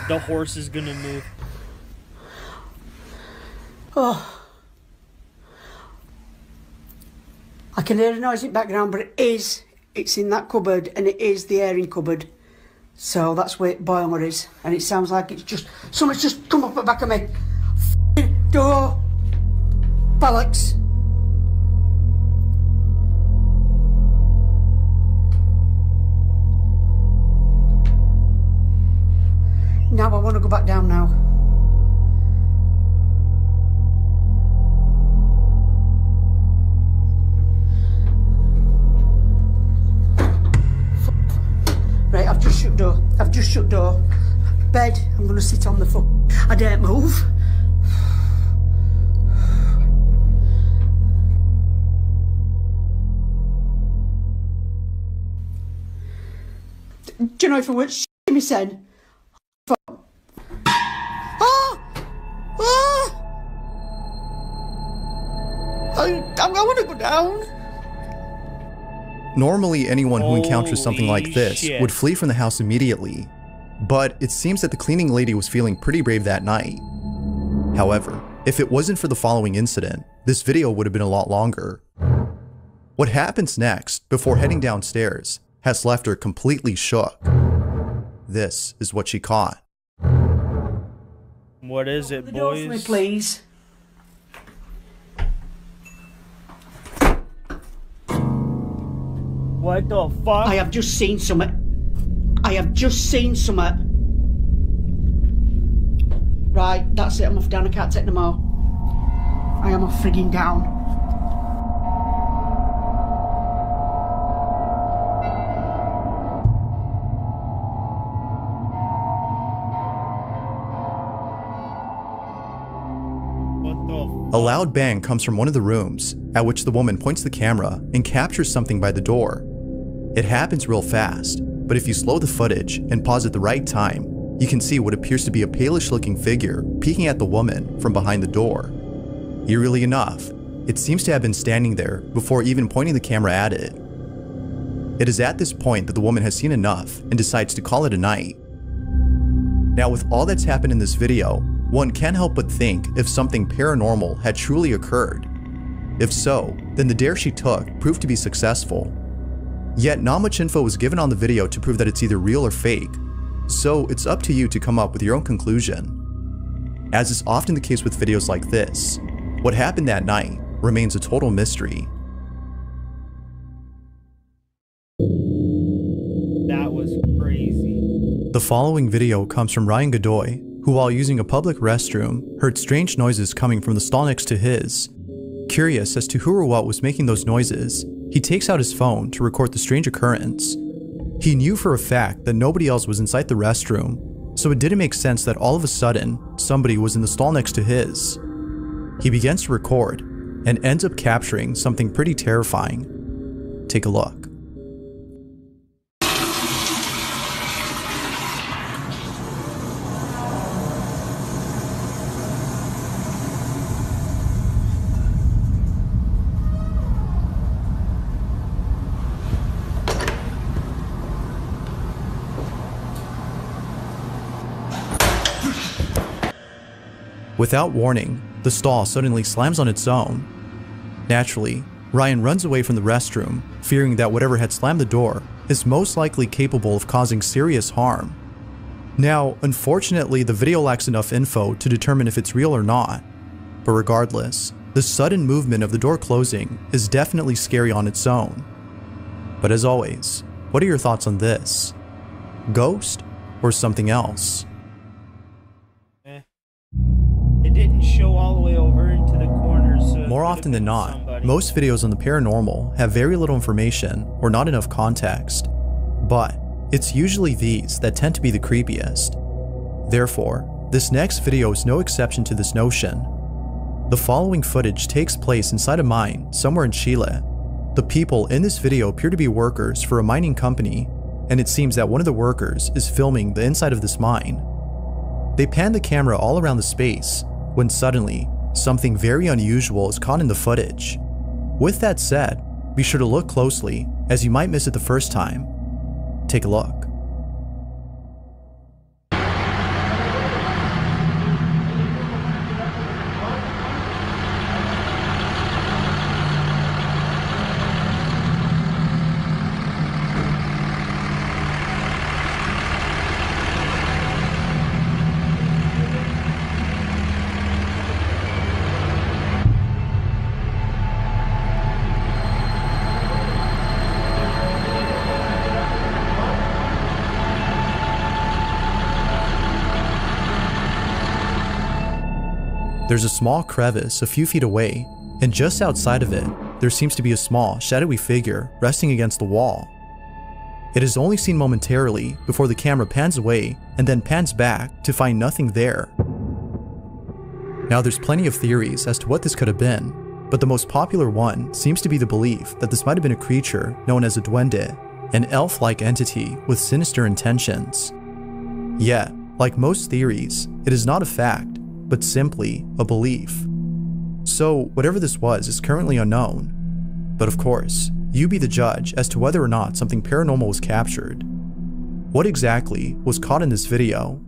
The horse is gonna move. Oh. I can hear a noise in the background, but it's in that cupboard, and it is the airing cupboard. So that's where boiler is, and it sounds like it's just, someone's just come up the back of me. Door. Bollocks. Now I want to go back down now. Right, I've just shut door. I've just shut door. Bed, I'm going to sit on the foot. I daren't move. Do you know if I weren't shitting me said? I want to go down. Normally, anyone who encounters something like this shit. would flee from the house immediately, but it seems that the cleaning lady was feeling pretty brave that night. However, if it wasn't for the following incident, this video would have been a lot longer. What happens next, before heading downstairs, has left her completely shook. This is what she caught. What is it, Open the door boys? for me, please. What the fuck? I have just seen something. I have just seen something. Right, that's it. I'm off down. I can't take no more. I am off frigging down. A loud bang comes from one of the rooms, at which the woman points the camera and captures something by the door. It happens real fast, but if you slow the footage and pause at the right time, you can see what appears to be a palish looking figure peeking at the woman from behind the door. Eerily enough, it seems to have been standing there before even pointing the camera at it. It is at this point that the woman has seen enough and decides to call it a night. Now, with all that's happened in this video, one can't help but think if something paranormal had truly occurred. If so, then the dare she took proved to be successful. Yet not much info was given on the video to prove that it's either real or fake, so it's up to you to come up with your own conclusion. As is often the case with videos like this, what happened that night remains a total mystery. That was crazy. The following video comes from Ryan Godoy, who while using a public restroom, heard strange noises coming from the stall next to his. Curious as to who or what was making those noises, he takes out his phone to record the strange occurrence. He knew for a fact that nobody else was inside the restroom, so it didn't make sense that all of a sudden, somebody was in the stall next to his. He begins to record, and ends up capturing something pretty terrifying. Take a look. Without warning, the stall suddenly slams on its own. Naturally, Ryan runs away from the restroom, fearing that whatever had slammed the door is most likely capable of causing serious harm. Now, unfortunately, the video lacks enough info to determine if it's real or not, but regardless, the sudden movement of the door closing is definitely scary on its own. But as always, what are your thoughts on this? Ghost or something else? It didn't show all the way over into the corners. So More often than not, Most videos on the paranormal have very little information or not enough context, but it's usually these that tend to be the creepiest. Therefore, this next video is no exception to this notion. The following footage takes place inside a mine somewhere in Chile. The people in this video appear to be workers for a mining company, and it seems that one of the workers is filming the inside of this mine. They pan the camera all around the space, when suddenly, something very unusual is caught in the footage. With that said, be sure to look closely, as you might miss it the first time. Take a look. There's a small crevice a few feet away, and just outside of it, there seems to be a small, shadowy figure resting against the wall. It is only seen momentarily before the camera pans away and then pans back to find nothing there. Now there's plenty of theories as to what this could have been, but the most popular one seems to be the belief that this might have been a creature known as a duende, an elf-like entity with sinister intentions. Yet, like most theories, it is not a fact, but simply a belief. So whatever this was is currently unknown. But of course, you be the judge as to whether or not something paranormal was captured. What exactly was caught in this video?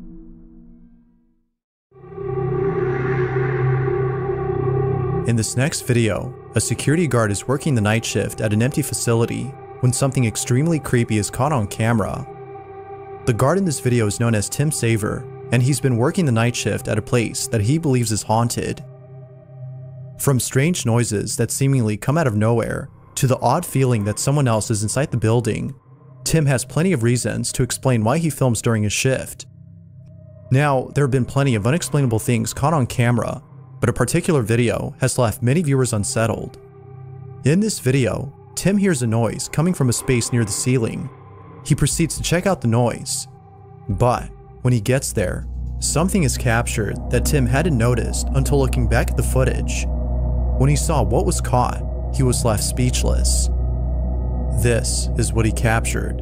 In this next video, a security guard is working the night shift at an empty facility when something extremely creepy is caught on camera. The guard in this video is known as Tim Saver, and he's been working the night shift at a place that he believes is haunted. From strange noises that seemingly come out of nowhere, to the odd feeling that someone else is inside the building, Tim has plenty of reasons to explain why he films during his shift. Now, there have been plenty of unexplainable things caught on camera, but a particular video has left many viewers unsettled. In this video, Tim hears a noise coming from a space near the ceiling. He proceeds to check out the noise, but when he gets there, something is captured that Tim hadn't noticed until looking back at the footage. When he saw what was caught, he was left speechless. This is what he captured.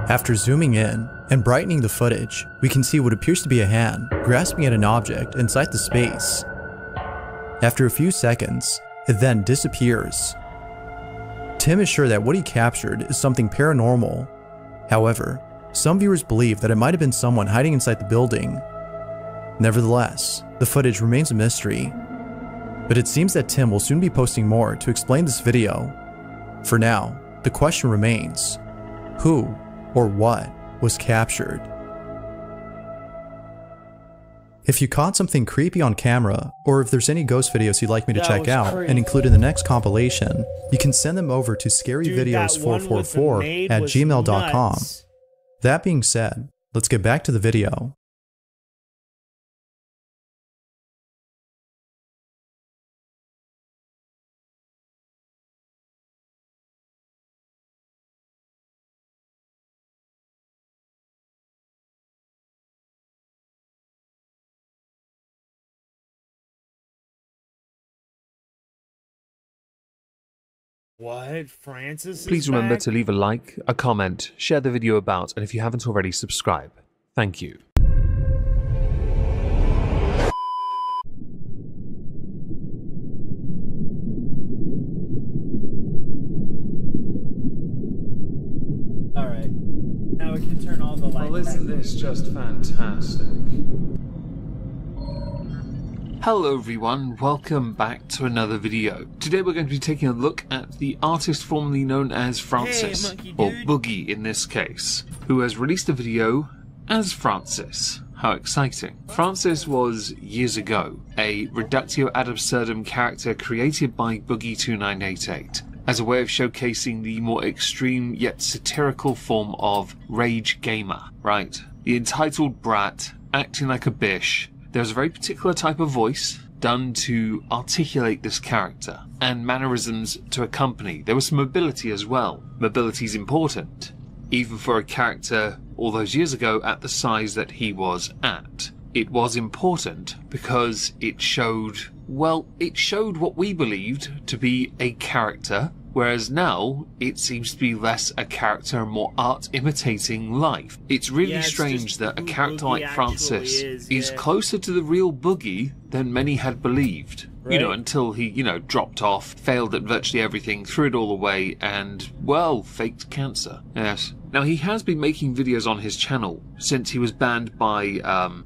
After zooming in and brightening the footage, we can see what appears to be a hand grasping at an object inside the space. After a few seconds, it then disappears. Tim is sure that what he captured is something paranormal. However, some viewers believe that it might have been someone hiding inside the building. Nevertheless, the footage remains a mystery. But it seems that Tim will soon be posting more to explain this video. For now, the question remains, who or what was captured? If you caught something creepy on camera, or if there's any ghost videos you'd like me to check out and include in the next compilation, you can send them over to scaryvideos444@gmail.com. That being said, let's get back to the video. What? Francis? Please is remember back? to leave a like, a comment, share the video about, and if you haven't already, subscribe. Thank you. Alright. Now we can turn all the lights Well, isn't back. this just fantastic? Hello everyone, welcome back to another video. Today we're going to be taking a look at the artist formerly known as Francis, or Boogie in this case, who has released a video as Francis. How exciting. Francis was, years ago, a reductio ad absurdum character created by Boogie2988 as a way of showcasing the more extreme yet satirical form of rage gamer, right? The entitled brat, acting like a bish. There's a very particular type of voice done to articulate this character, and mannerisms to accompany. There was some mobility as well. Mobility is important, even for a character all those years ago at the size that he was at. It was important because it showed, well, it showed what we believed to be a character, whereas now it seems to be less a character and more art imitating life. It's really strange that a character like Francis is closer to the real Boogie than many had believed. You know, until he, dropped off, failed at virtually everything, threw it all away, and, well, faked cancer. Yes. Now, he has been making videos on his channel since he was banned by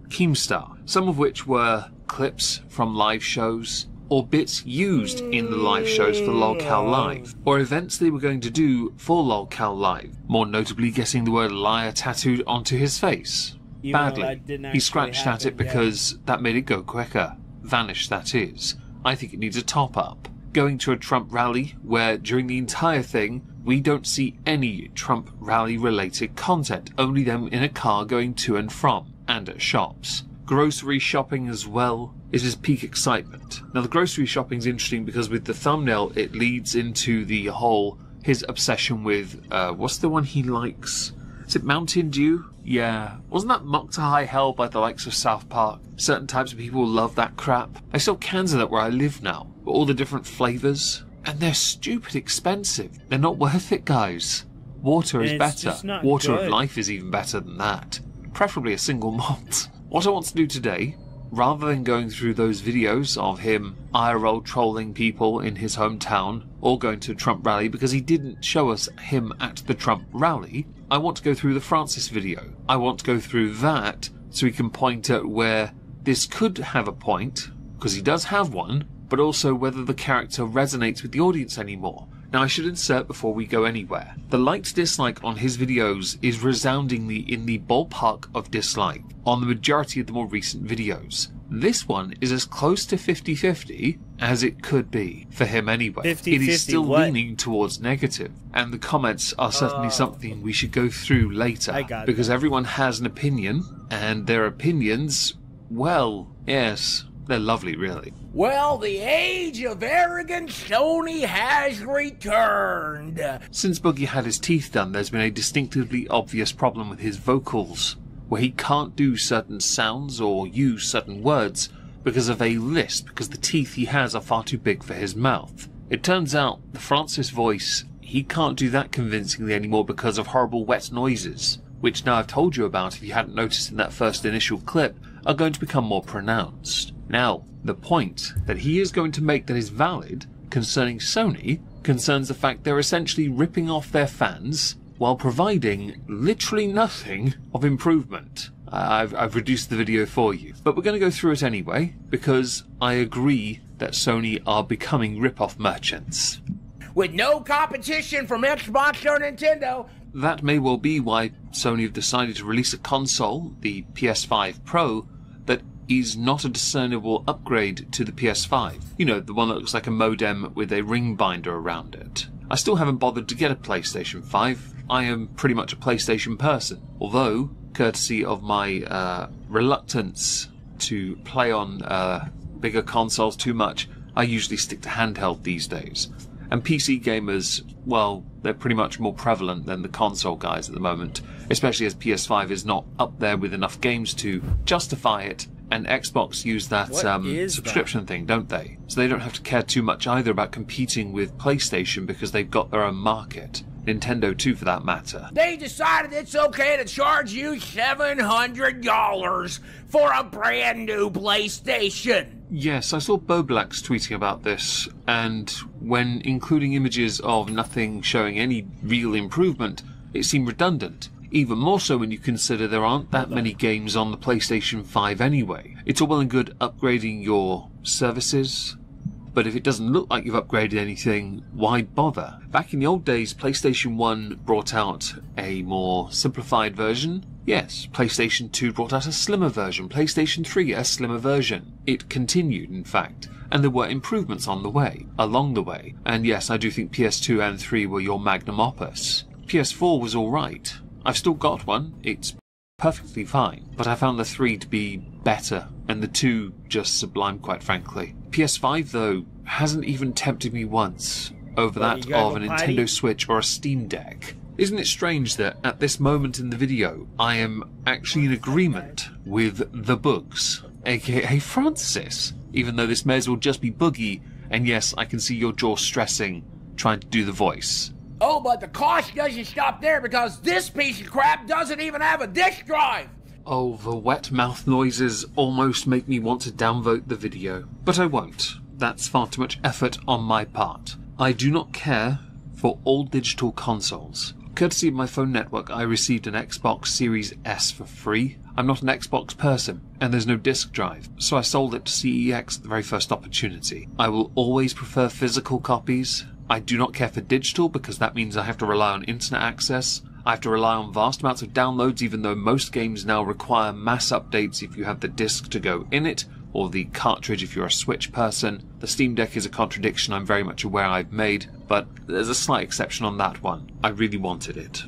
Keemstar, some of which were clips from live shows, or bits used in the live shows for Lolcow Live, or events they were going to do for Lolcow Live, more notably getting the word liar tattooed onto his face. Badly. He scratched at it because that made it go quicker. Vanished, that is. I think it needs a top-up. Going to a Trump rally where during the entire thing we don't see any Trump rally-related content, only them in a car going to and from, and at shops. Grocery shopping as well is his peak excitement. Now the grocery shopping is interesting because with the thumbnail it leads into the whole, his obsession with, what's the one he likes? Is it Mountain Dew? Yeah. Wasn't that mocked to high hell by the likes of South Park? Certain types of people love that crap. I sell cans of that where I live now, but all the different flavours. And they're stupid expensive. They're not worth it, guys. Water is better. Water of life is even better than that. Preferably a single malt. What I want to do today, rather than going through those videos of him IRL trolling people in his hometown or going to a Trump rally because he didn't show us him at the Trump rally, I want to go through the Francis video. I want to go through that so we can point at where this could have a point, because he does have one, but also whether the character resonates with the audience anymore. Now I should insert before we go anywhere. The like-dislike on his videos is resoundingly in the ballpark of dislike on the majority of the more recent videos. This one is as close to 50-50 as it could be, for him anyway. 50-50 it is still what? leaning towards negative, and the comments are certainly something we should go through later, because everyone has an opinion, and their opinions, well, yes, they're lovely really. Well, the age of arrogant Sony has returned. Since Boogie had his teeth done, there's been a distinctively obvious problem with his vocals, where he can't do certain sounds or use certain words because of a lisp, because the teeth he has are far too big for his mouth. It turns out the Francis voice, he can't do that convincingly anymore because of horrible wet noises, which now I've told you about if you hadn't noticed in that first initial clip, are going to become more pronounced. Now, the point that he is going to make that is valid concerning Sony concerns the fact they're essentially ripping off their fans while providing literally nothing of improvement. I've reduced the video for you, but we're going to go through it anyway, because I agree that Sony are becoming rip-off merchants. With no competition from Xbox or Nintendo. That may well be why Sony have decided to release a console, the PS5 Pro, that is not a discernible upgrade to the PS5. You know, the one that looks like a modem with a ring binder around it. I still haven't bothered to get a PlayStation 5. I am pretty much a PlayStation person, although, courtesy of my reluctance to play on bigger consoles too much, I usually stick to handheld these days. And PC gamers, well, they're pretty much more prevalent than the console guys at the moment, especially as PS5 is not up there with enough games to justify it And Xbox use that subscription thing, don't they? So they don't have to care too much either about competing with PlayStation because they've got their own market. Nintendo too, for that matter. They decided it's okay to charge you $700 for a brand new PlayStation. Yes, I saw Boblax tweeting about this, and when including images of nothing showing any real improvement, it seemed redundant. Even more so when you consider there aren't that many games on the PlayStation 5 anyway. It's all well and good upgrading your services, but if it doesn't look like you've upgraded anything, why bother? Back in the old days, PlayStation 1 brought out a more simplified version. Yes, PlayStation 2 brought out a slimmer version, PlayStation 3 a slimmer version. It continued, in fact, and there were improvements along the way. And yes, I do think PS2 and 3 were your magnum opus. PS4 was alright. I've still got one, it's perfectly fine, but I found the 3 to be better, and the 2 just sublime, quite frankly. PS5, though, hasn't even tempted me once over that of a Nintendo Switch or a Steam Deck. Isn't it strange that at this moment in the video, I am actually in agreement with the Bugs, aka Francis, even though this may as well just be Boogie, and yes, I can see your jaw stressing trying to do the voice. Oh, but the cost doesn't stop there because this piece of crap doesn't even have a disk drive. Oh, the wet mouth noises almost make me want to downvote the video. But I won't. That's far too much effort on my part. I do not care for all digital consoles. Courtesy of my phone network, I received an Xbox Series S for free. I'm not an Xbox person, and there's no disk drive, so I sold it to CEX at the very first opportunity. I will always prefer physical copies. I do not care for digital because that means I have to rely on internet access. I have to rely on vast amounts of downloads, even though most games now require mass updates if you have the disc to go in it, or the cartridge if you're a Switch person. The Steam Deck is a contradiction I'm very much aware I've made, but there's a slight exception on that one. I really wanted it.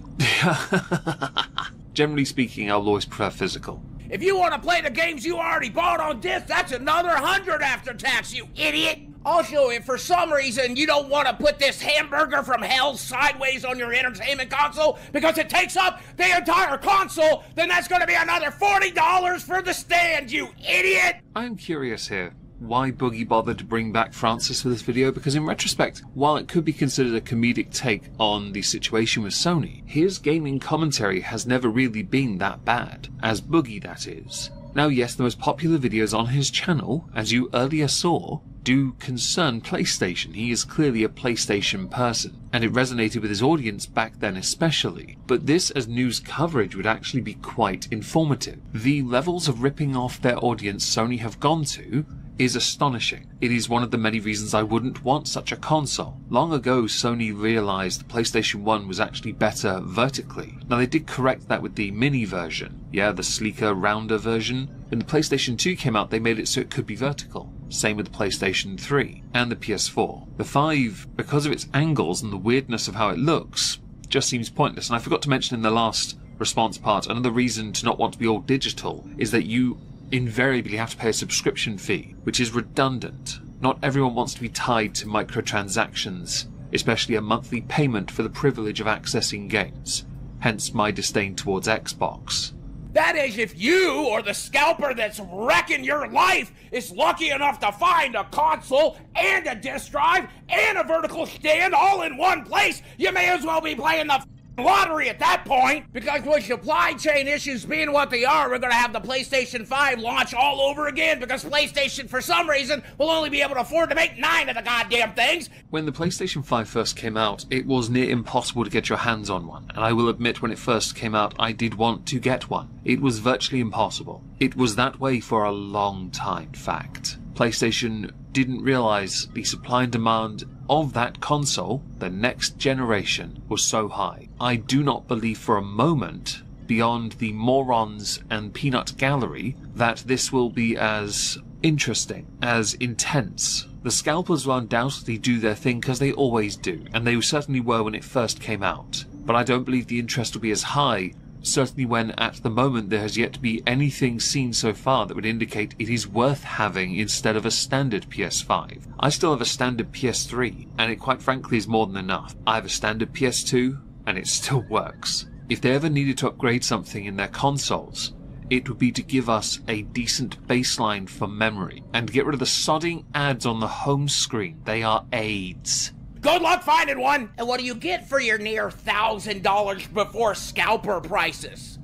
Generally speaking, I'll always prefer physical. If you want to play the games you already bought on disc, that's another $100 after tax, you idiot! Also, if for some reason you don't want to put this hamburger from hell sideways on your entertainment console because it takes up the entire console, then that's going to be another $40 for the stand, you idiot! I'm curious here. Why Boogie bothered to bring back Francis for this video, because in retrospect, while it could be considered a comedic take on the situation with Sony, his gaming commentary has never really been that bad. As Boogie, that is. Now yes, the most popular videos on his channel, as you earlier saw, do concern PlayStation. He is clearly a PlayStation person, and it resonated with his audience back then especially. But this as news coverage would actually be quite informative. The levels of ripping off their audience Sony have gone to is astonishing. It is one of the many reasons I wouldn't want such a console. Long ago, Sony realized the PlayStation 1 was actually better vertically. Now they did correct that with the mini version. Yeah, the sleeker, rounder version. When the PlayStation 2 came out, they made it so it could be vertical. Same with the PlayStation 3 and the PS4. The 5, because of its angles and the weirdness of how it looks, just seems pointless. And I forgot to mention in the last response part, another reason to not want to be all digital is that you invariably have to pay a subscription fee, which is redundant. Not everyone wants to be tied to microtransactions, especially a monthly payment for the privilege of accessing games. Hence my disdain towards Xbox. That is if you or the scalper that's wrecking your life is lucky enough to find a console and a disc drive and a vertical stand all in one place, you may as well be playing the lottery at that point, because with supply chain issues being what they are, we're going to have the PlayStation 5 launch all over again because PlayStation, for some reason, will only be able to afford to make 9 of the goddamn things. When the PlayStation 5 first came out, it was near impossible to get your hands on one, and I will admit when it first came out, I did want to get one. It was virtually impossible. It was that way for a long time, in fact. PlayStation didn't realize the supply and demand of that console, the next generation, was so high. I do not believe for a moment, beyond the morons and peanut gallery, that this will be as interesting, as intense. The scalpers will undoubtedly do their thing because they always do, and they certainly were when it first came out. But I don't believe the interest will be as high, certainly when at the moment there has yet to be anything seen so far that would indicate it is worth having instead of a standard PS5. I still have a standard PS3, and it quite frankly is more than enough. I have a standard PS2, and it still works. If they ever needed to upgrade something in their consoles, it would be to give us a decent baseline for memory and get rid of the sodding ads on the home screen. They are aids. Good luck finding one! And what do you get for your near $1,000 before scalper prices?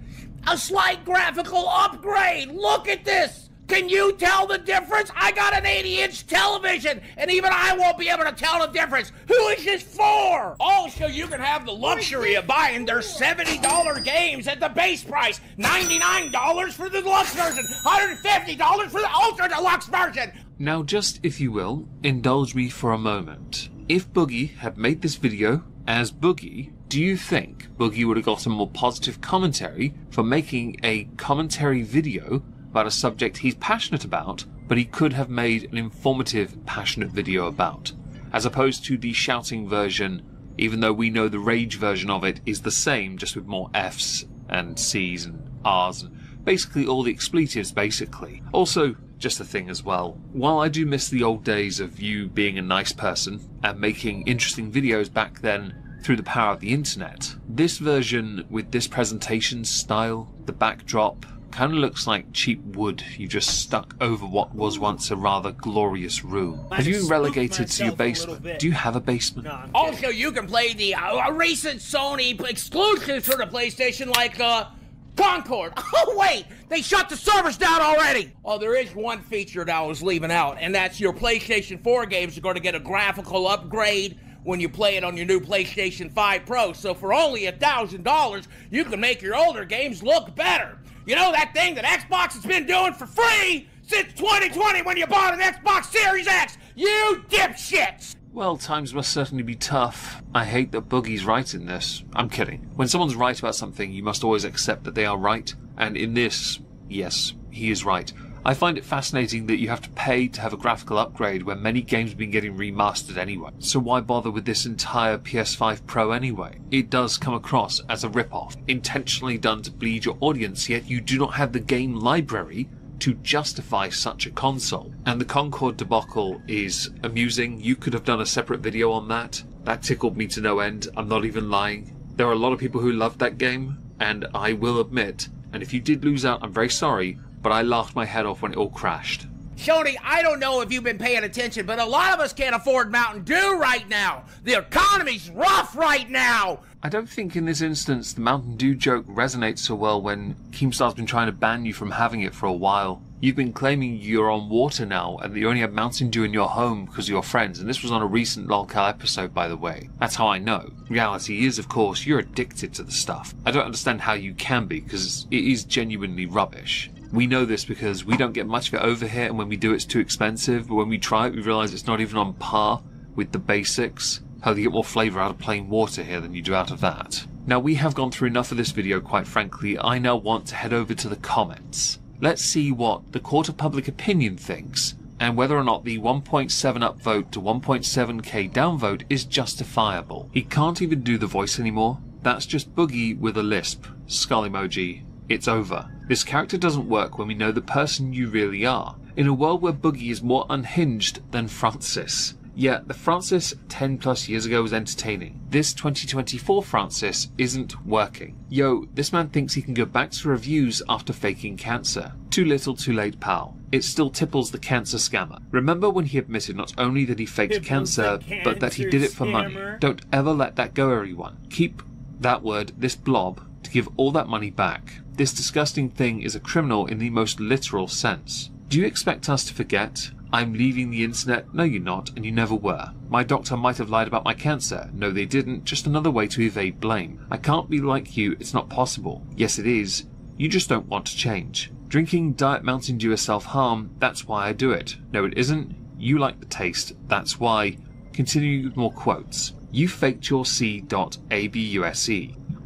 A slight graphical upgrade! Look at this! Can you tell the difference? I got an 80-inch television, and even I won't be able to tell the difference. Who is this for? Also, you can have the luxury of buying their $70 games at the base price. $99 for the deluxe version. $150 for the ultra deluxe version. Now just, if you will, indulge me for a moment. If Boogie had made this video as Boogie, do you think Boogie would have gotten more positive commentary for making a commentary video about a subject he's passionate about, but he could have made an informative, passionate video about, as opposed to the shouting version, even though we know the rage version of it is the same, just with more Fs and Cs and Rs and basically all the expletives, basically. Also, just a thing as well, while I do miss the old days of you being a nice person and making interesting videos back then through the power of the internet, this version with this presentation style, the backdrop, kind of looks like cheap wood you just stuck over what was once a rather glorious room. Have you relegated to your basement? Do you have a basement? Also, you can play the recent Sony exclusives for the PlayStation, like Concord. Oh wait, they shut the servers down already. Oh, there is one feature that I was leaving out, and that's your PlayStation 4 games are going to get a graphical upgrade when you play it on your new PlayStation 5 Pro. So for only $1,000, you can make your older games look better. You know that thing that Xbox has been doing for free since 2020 when you bought an Xbox Series X? You dipshits! Well, times must certainly be tough. I hate that Boogie's right in this. I'm kidding. When someone's right about something, you must always accept that they are right. And in this, yes, he is right. I find it fascinating that you have to pay to have a graphical upgrade when many games have been getting remastered anyway. So why bother with this entire PS5 Pro anyway? It does come across as a rip-off, intentionally done to bleed your audience, yet you do not have the game library to justify such a console. And the Concord debacle is amusing. You could have done a separate video on that. That tickled me to no end. I'm not even lying. There are a lot of people who loved that game, and I will admit, and if you did lose out, I'm very sorry, but I laughed my head off when it all crashed. Shoney, I don't know if you've been paying attention, but a lot of us can't afford Mountain Dew right now. The economy's rough right now. I don't think in this instance the Mountain Dew joke resonates so well when Keemstar's been trying to ban you from having it for a while. You've been claiming you're on water now and that you only have Mountain Dew in your home because of your friends, and this was on a recent Lolcow episode, by the way. That's how I know. Reality is, of course, you're addicted to the stuff. I don't understand how you can be, because it is genuinely rubbish. We know this because we don't get much of it over here, and when we do it's too expensive, but when we try it we realise it's not even on par with the basics. How you get more flavour out of plain water here than you do out of that. Now, we have gone through enough of this video, quite frankly. I now want to head over to the comments. Let's see what the court of public opinion thinks, and whether or not the 1.7 upvote to 1.7k downvote is justifiable. He can't even do the voice anymore. That's just Boogie with a lisp. Skull emoji. It's over. This character doesn't work when we know the person you really are. In a world where Boogie is more unhinged than Francis. Yeah, the Francis 10 plus years ago was entertaining. This 2024 Francis isn't working. Yo, this man thinks he can go back to reviews after faking cancer. Too little, too late, pal. It still tipples the cancer scammer. Remember when he admitted not only that he faked cancer, but that he did it for money. Don't ever let that go, everyone. Keep that word, this blob, to give all that money back. This disgusting thing is a criminal in the most literal sense. Do you expect us to forget? I'm leaving the internet. No, you're not, and you never were. My doctor might have lied about my cancer. No, they didn't. Just another way to evade blame. I can't be like you. It's not possible. Yes, it is. You just don't want to change. Drinking Diet Mountain Dew is self-harm. That's why I do it. No, it isn't. You like the taste. That's why. Continuing with more quotes. You faked your C.abuse.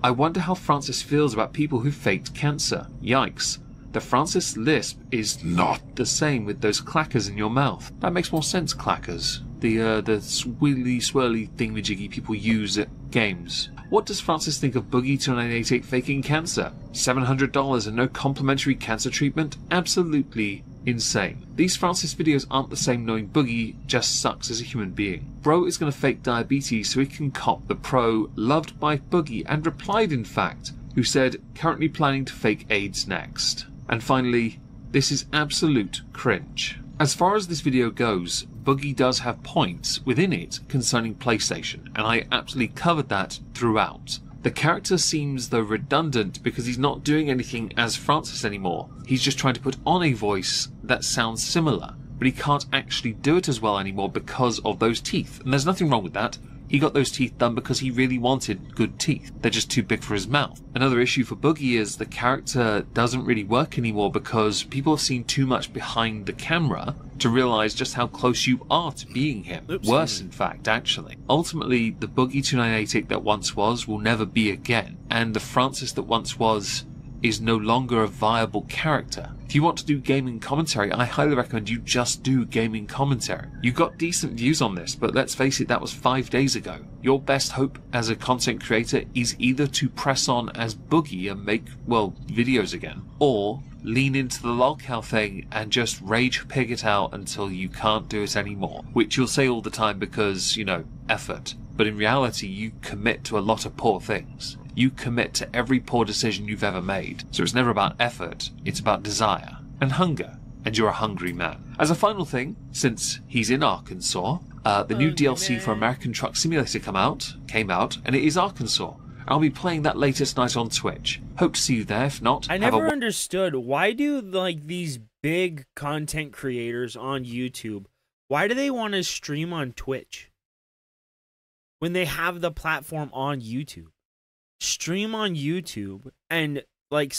I wonder how Francis feels about people who faked cancer. Yikes. The Francis lisp is not the same with those clackers in your mouth. That makes more sense, clackers. The swirly thingamajiggy people use at games. What does Francis think of Boogie2988 faking cancer? $700 and no complimentary cancer treatment? Absolutely insane. These Francis videos aren't the same knowing Boogie just sucks as a human being. Bro is going to fake diabetes so he can cop the pro loved by Boogie and replied in fact, who said currently planning to fake AIDS next. And finally, this is absolute cringe. As far as this video goes, Boogie does have points within it concerning PlayStation, and I absolutely covered that throughout. The character seems though redundant because he's not doing anything as Francis anymore. He's just trying to put on a voice that sounds similar, but he can't actually do it as well anymore because of those teeth. And there's nothing wrong with that. He got those teeth done because he really wanted good teeth. They're just too big for his mouth. Another issue for Boogie is the character doesn't really work anymore because people have seen too much behind the camera to realise just how close you are to being him. Worse, in fact, actually. Ultimately, the Boogie 2988 that once was will never be again, and the Francis that once was is no longer a viable character. If you want to do gaming commentary, I highly recommend you just do gaming commentary. You got decent views on this, but let's face it, that was 5 days ago. Your best hope as a content creator is either to press on as Boogie and make, well, videos again, or lean into the Lolcow thing and just rage pig it out until you can't do it anymore. Which you'll say all the time because, you know, effort. But in reality, you commit to a lot of poor things. You commit to every poor decision you've ever made. So it's never about effort, it's about desire and hunger. And you're a hungry man. As a final thing, since he's in Arkansas, the new DLC for American Truck Simulator came out, and it is Arkansas. I'll be playing that later tonight on Twitch. Hope to see you there. If not, I never understood, why do like these big content creators on YouTube, why do they want to stream on Twitch when they have the platform on YouTube? Stream on YouTube and like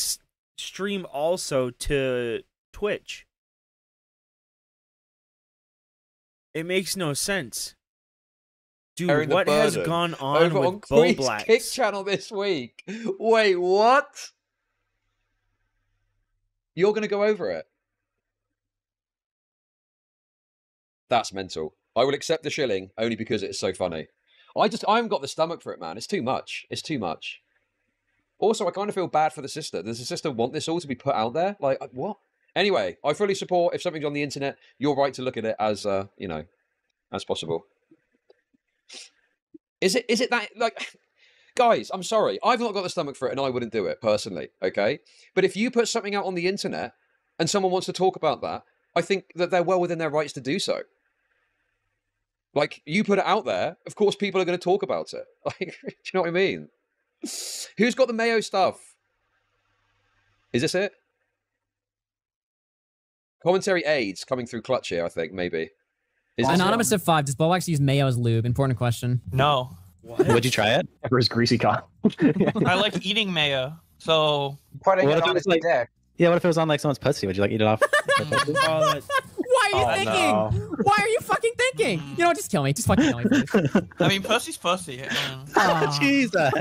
stream also to Twitch. It makes no sense. Dude, what has gone on over with on Bo Queen's Blacks? Kick channel this week? Wait, what? You're going to go over it? That's mental. I will accept the shilling only because it's so funny. I haven't got the stomach for it, man. It's too much. It's too much. Also, I kind of feel bad for the sister. Does the sister want this all to be put out there? Like, what? Anyway, I fully support if something's on the internet, you're right to look at it as, you know, as possible. Is it that, like, guys, I'm sorry. I've not got the stomach for it and I wouldn't do it, personally, okay? But if you put something out on the internet and someone wants to talk about that, I think that they're well within their rights to do so. Like, you put it out there, of course people are going to talk about it. Like, do you know what I mean? Who's got the Mayo stuff? Is this it? Commentary aids coming through clutch here, I think, maybe. Anonymous at 5. Does Bowax use mayo as lube? Important question. No. Would you try it? For his greasy cock. I like eating mayo, so... Putting it on his dick. Yeah, what if it was on like someone's pussy? Would you like eat it off? Why are you thinking? No. Why are you fucking thinking? You know what? Just kill me. Just fucking kill me, please. I mean, pussy's pussy. Jesus.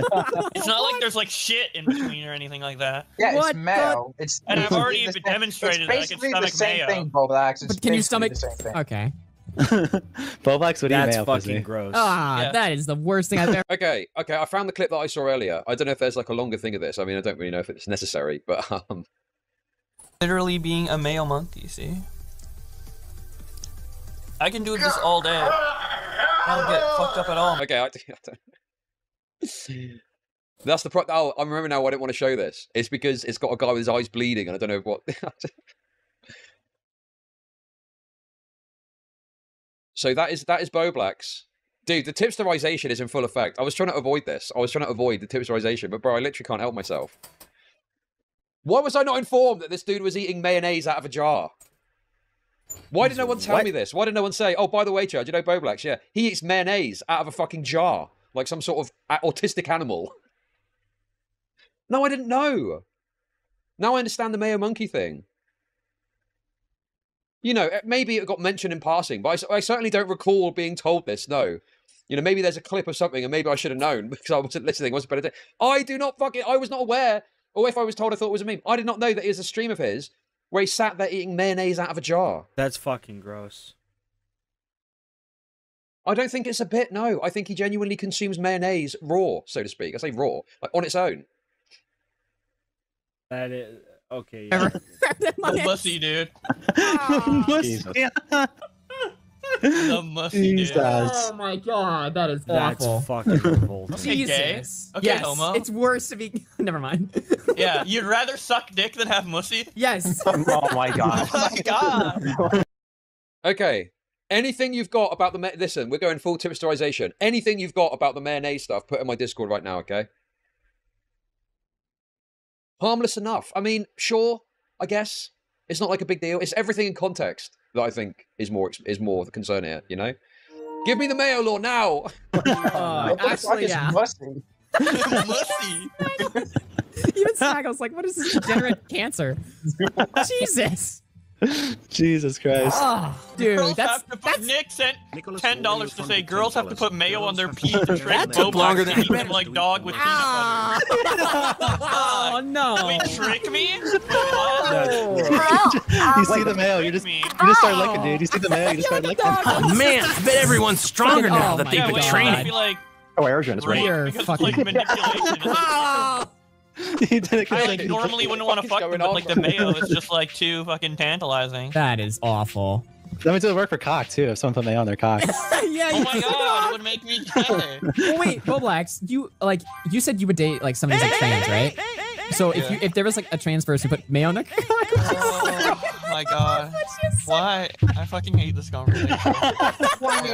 It's not like there's like shit in between or anything like that. Yeah, What it's mayo. It's And I've already demonstrated that I can basically the stomach same mayo. thing, Bobax. But can you stomach? Okay. Bobax would eat That's mayo fucking pussy. gross. That is the worst thing I've ever. Okay, I found the clip that I saw earlier. I don't know if there's like a longer thing of this. I mean, I don't really know if it's necessary, but Literally being a male monkey, see? I can do this all day. I don't get fucked up at all. okay. That's the oh, I remember now why I didn't want to show this. It's because it's got a guy with his eyes bleeding, and I don't know what. So that is Boblax. Dude, the tipsterization is in full effect. I was trying to avoid this. I was trying to avoid the tipsterization, but bro, I literally can't help myself. Why was I not informed that this dude was eating mayonnaise out of a jar? Why did no one tell me this? Why did no one say, oh, by the way, Chad, you know Boblax? Yeah, he eats mayonnaise out of a fucking jar, like some sort of autistic animal. No, I didn't know. Now I understand the Mayo Monkey thing. You know, maybe it got mentioned in passing, but I certainly don't recall being told this, no. You know, maybe there's a clip of something and maybe I should have known because I wasn't listening. What's better? I do not fucking, I was not aware, or if I was told, I thought it was a meme. I did not know that it was a stream of his where he sat there eating mayonnaise out of a jar. That's fucking gross. I don't think it's a bit, no. I think he genuinely consumes mayonnaise raw, so to speak. I say raw, like on its own. That is okay. Yeah. Pussy, dude. Jesus. The musty Jesus. dick. Oh my god, that is awful. fucking revolting. Okay, gay. Jesus. Okay, yes, homo. it's worse to be. Never mind. Yeah, you'd rather suck dick than have mussy? Yes. Oh my god. Oh my god. Okay. Anything you've got about the listen, we're going full tipsterization. Anything you've got about the mayonnaise stuff, put in my Discord right now, okay? Harmless enough. I mean, sure, I guess. It's not like a big deal. It's everything in context that I think is more the concern here, you know? Give me the mayo law now! Actually, yeah. Musty. Mussy. Even Snaggle's like, what is this degenerate cancer? Jesus. Jesus Christ. Oh, dude, Girls that's have to put, Nick sent $10 to say girls have to put mayo on their pee to train longer than eat them like dog with peanut butter. Oh no! Wait, trick me? You see the mayo, you just start licking, dude. You see the mayo, you just start licking. Oh man, I bet everyone's stronger now that they've been training. Be like, oh, Aerogen's right. You're because fucking. it's like manipulation. He did it I like normally wouldn't want to fuck them, but like the mayo is just like too fucking tantalizing. That is awful. That means it would work for cock too. If someone put mayo on their cock. Yeah. Oh my god, it would make me gay. Well, wait, Boblax, you said you would date like some of these like trans, right? So if there was like a trans person who put mayo on their cock. Oh my god. Why? I fucking hate this conversation. Well, you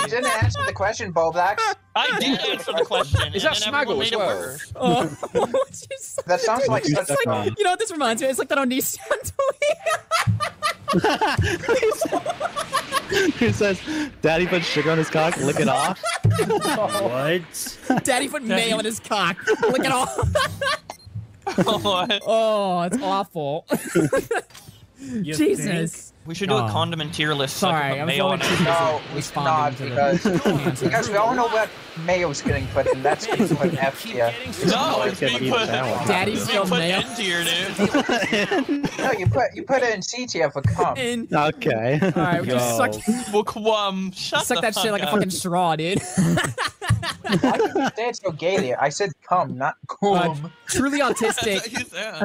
didn't answer the question, Boblax. I did answer the question. Is that Smaggle as well? Oh, That sounds like it's like, you know what this reminds me? It's like that Onision He says, "Daddy put sugar on his cock, lick it off." What? Daddy put mayo on his cock, lick it off. What? Oh, it's awful. Jesus. We should do a condiment tier list. Sorry, I was mayo going on to it. No, we should not, because we all know what mayo's getting put in. That's being put F tier. No, it's being put. Daddy's still put mayo. N tier, dude. No, you put it in C tier for cum. Okay. All right, we just suck Shut that the shit like a fuck fucking straw, dude. Why did you say it so gaily? I said cum, not cum. Truly autistic.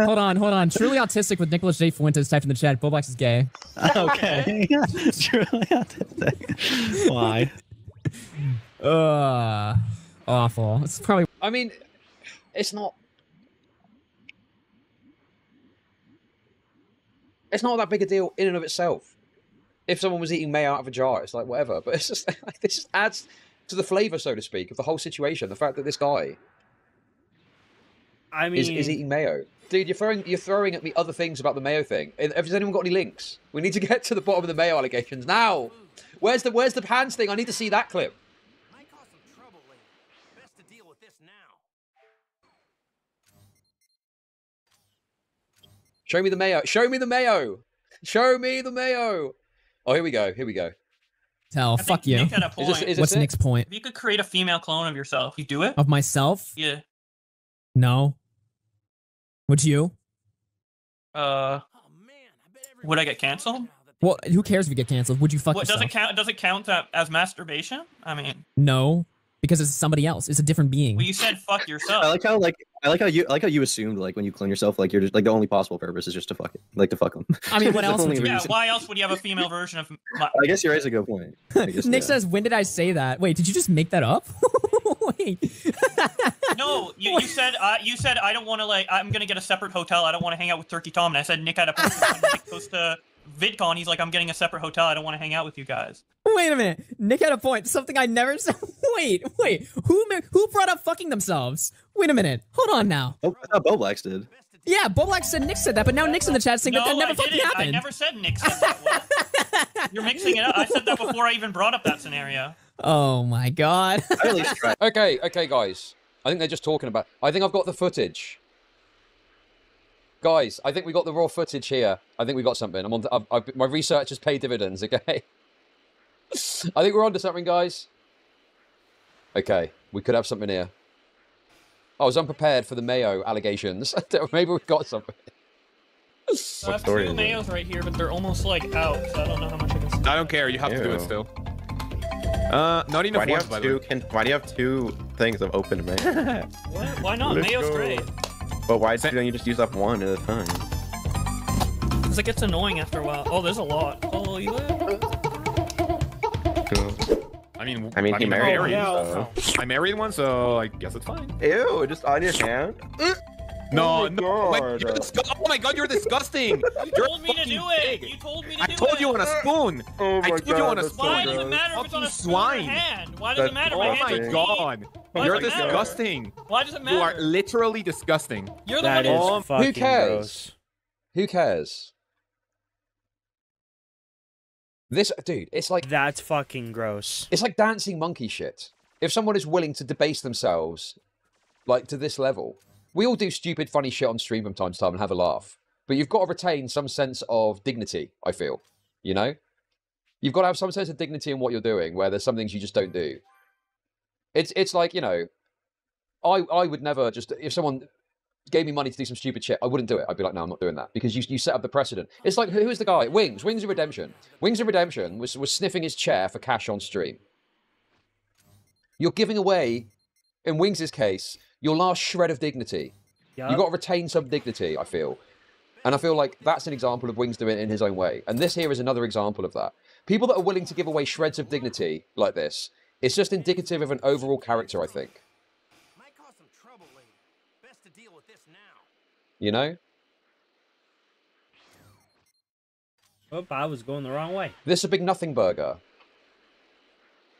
Hold on. Truly autistic with Nicholas J. Fuentes typed in the chat. Boblax is gay. Okay. Truly autistic. Why? Awful. It's probably. I mean, it's not that big a deal in and of itself. If someone was eating mayo out of a jar, it's like whatever. But it's just like this just adds to the flavor, so to speak, of the whole situation. The fact that this guy, is eating mayo. Dude, you're throwing at me other things about the mayo thing. Has anyone got any links? We need to get to the bottom of the mayo allegations now. Where's the hands thing? I need to see that clip. Show me the mayo. Show me the mayo. Show me the mayo. Oh, here we go. Here we go. Tell. Fuck you. Nick had a point. What's Nick's point? If you could create a female clone of yourself, you do it? Of myself? Yeah. No. Would you? Would I get canceled? Well, who cares if you get canceled? Would you fuck What, yourself? does it count as masturbation? I mean, No, because it's somebody else. It's a different being. well, you said fuck yourself. I like how you assumed like when you clone yourself like you're just like the only possible purpose is just to fuck it, like to fuck them. I mean, what else would you? Yeah, why else would you have a female version of? I guess you raise a good point. Nick says, "When did I say that? Wait, did you just make that up?" Wait. No, you said I don't want to like. I'm gonna get a separate hotel. I don't want to hang out with Turkey Tom. And I said Nick had a post to VidCon. He's like, I'm getting a separate hotel. I don't want to hang out with you guys. Wait a minute. Nick had a point. Something I never said. Wait. Who brought up fucking themselves? Wait a minute. Hold on now. Oh, I thought Boblax did. Yeah, Boblax said Nick said that, but now Nick's in the chat saying that never fucking happened. I never said Nick said that. You're mixing it up. I said that before I even brought up that scenario. Oh my god. Okay, guys. I think they're just talking about. I think I've got the footage. Guys, I think we got the raw footage here. I think we got something. My research has paid dividends. Okay. I think we're onto something, guys. Okay, we could have something here. I was unprepared for the mayo allegations. Maybe we've got something. I have two mayos right here, but they're almost like out, so I don't know how much I can see. I don't care. You have to do it still. Not enough ones, by the way. Why do you have two things of open mayo? What? Why not? Mayo's great. But why don't you just use up one at a time? Because it gets annoying after a while. Oh, there's a lot. Oh, you he married hell one. I married one, so I guess it's fine. Ew, just on your hand? No, Oh my no. Wait, God. oh my god, you're disgusting. You told me to do it. You told me to do it. I told you on a spoon. Oh my I told you on a God, spoon. Why does it matter if it's on a spoon or a hand? Why does it matter? My Oh hands my are clean. god. Why You're does it matter? disgusting. Why does it matter? You are literally disgusting. You're the That one is fucking Who cares? gross. Who cares? This dude, it's like that's fucking gross. It's like dancing monkey shit. If someone is willing to debase themselves, like to this level, we all do stupid, funny shit on stream from time to time and have a laugh. But you've got to retain some sense of dignity. I feel, you know, you've got to have some sense of dignity in what you're doing. Where there's some things you just don't do. It's like, you know, I would never just, if someone gave me money to do some stupid shit, I wouldn't do it. I'd be like, no, I'm not doing that, because you set up the precedent. It's like, who is the guy? Wings of Redemption. Wings of Redemption was sniffing his chair for cash on stream. You're giving away, in Wings' case, your last shred of dignity. Yep. You've got to retain some dignity, I feel. And I feel like that's an example of Wings doing it in his own way. And this here is another example of that. People that are willing to give away shreds of dignity like this, it's just indicative of an overall character, I think. You know? Oh, I was going the wrong way. This is a big nothing burger.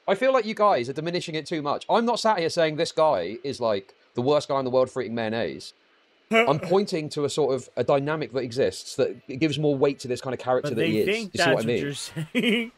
I feel like you guys are diminishing it too much. I'm not sat here saying this guy is like the worst guy in the world for eating mayonnaise. I'm pointing to a sort of a dynamic that exists that gives more weight to this kind of character But that he they is. think You see that's what I mean? you're saying.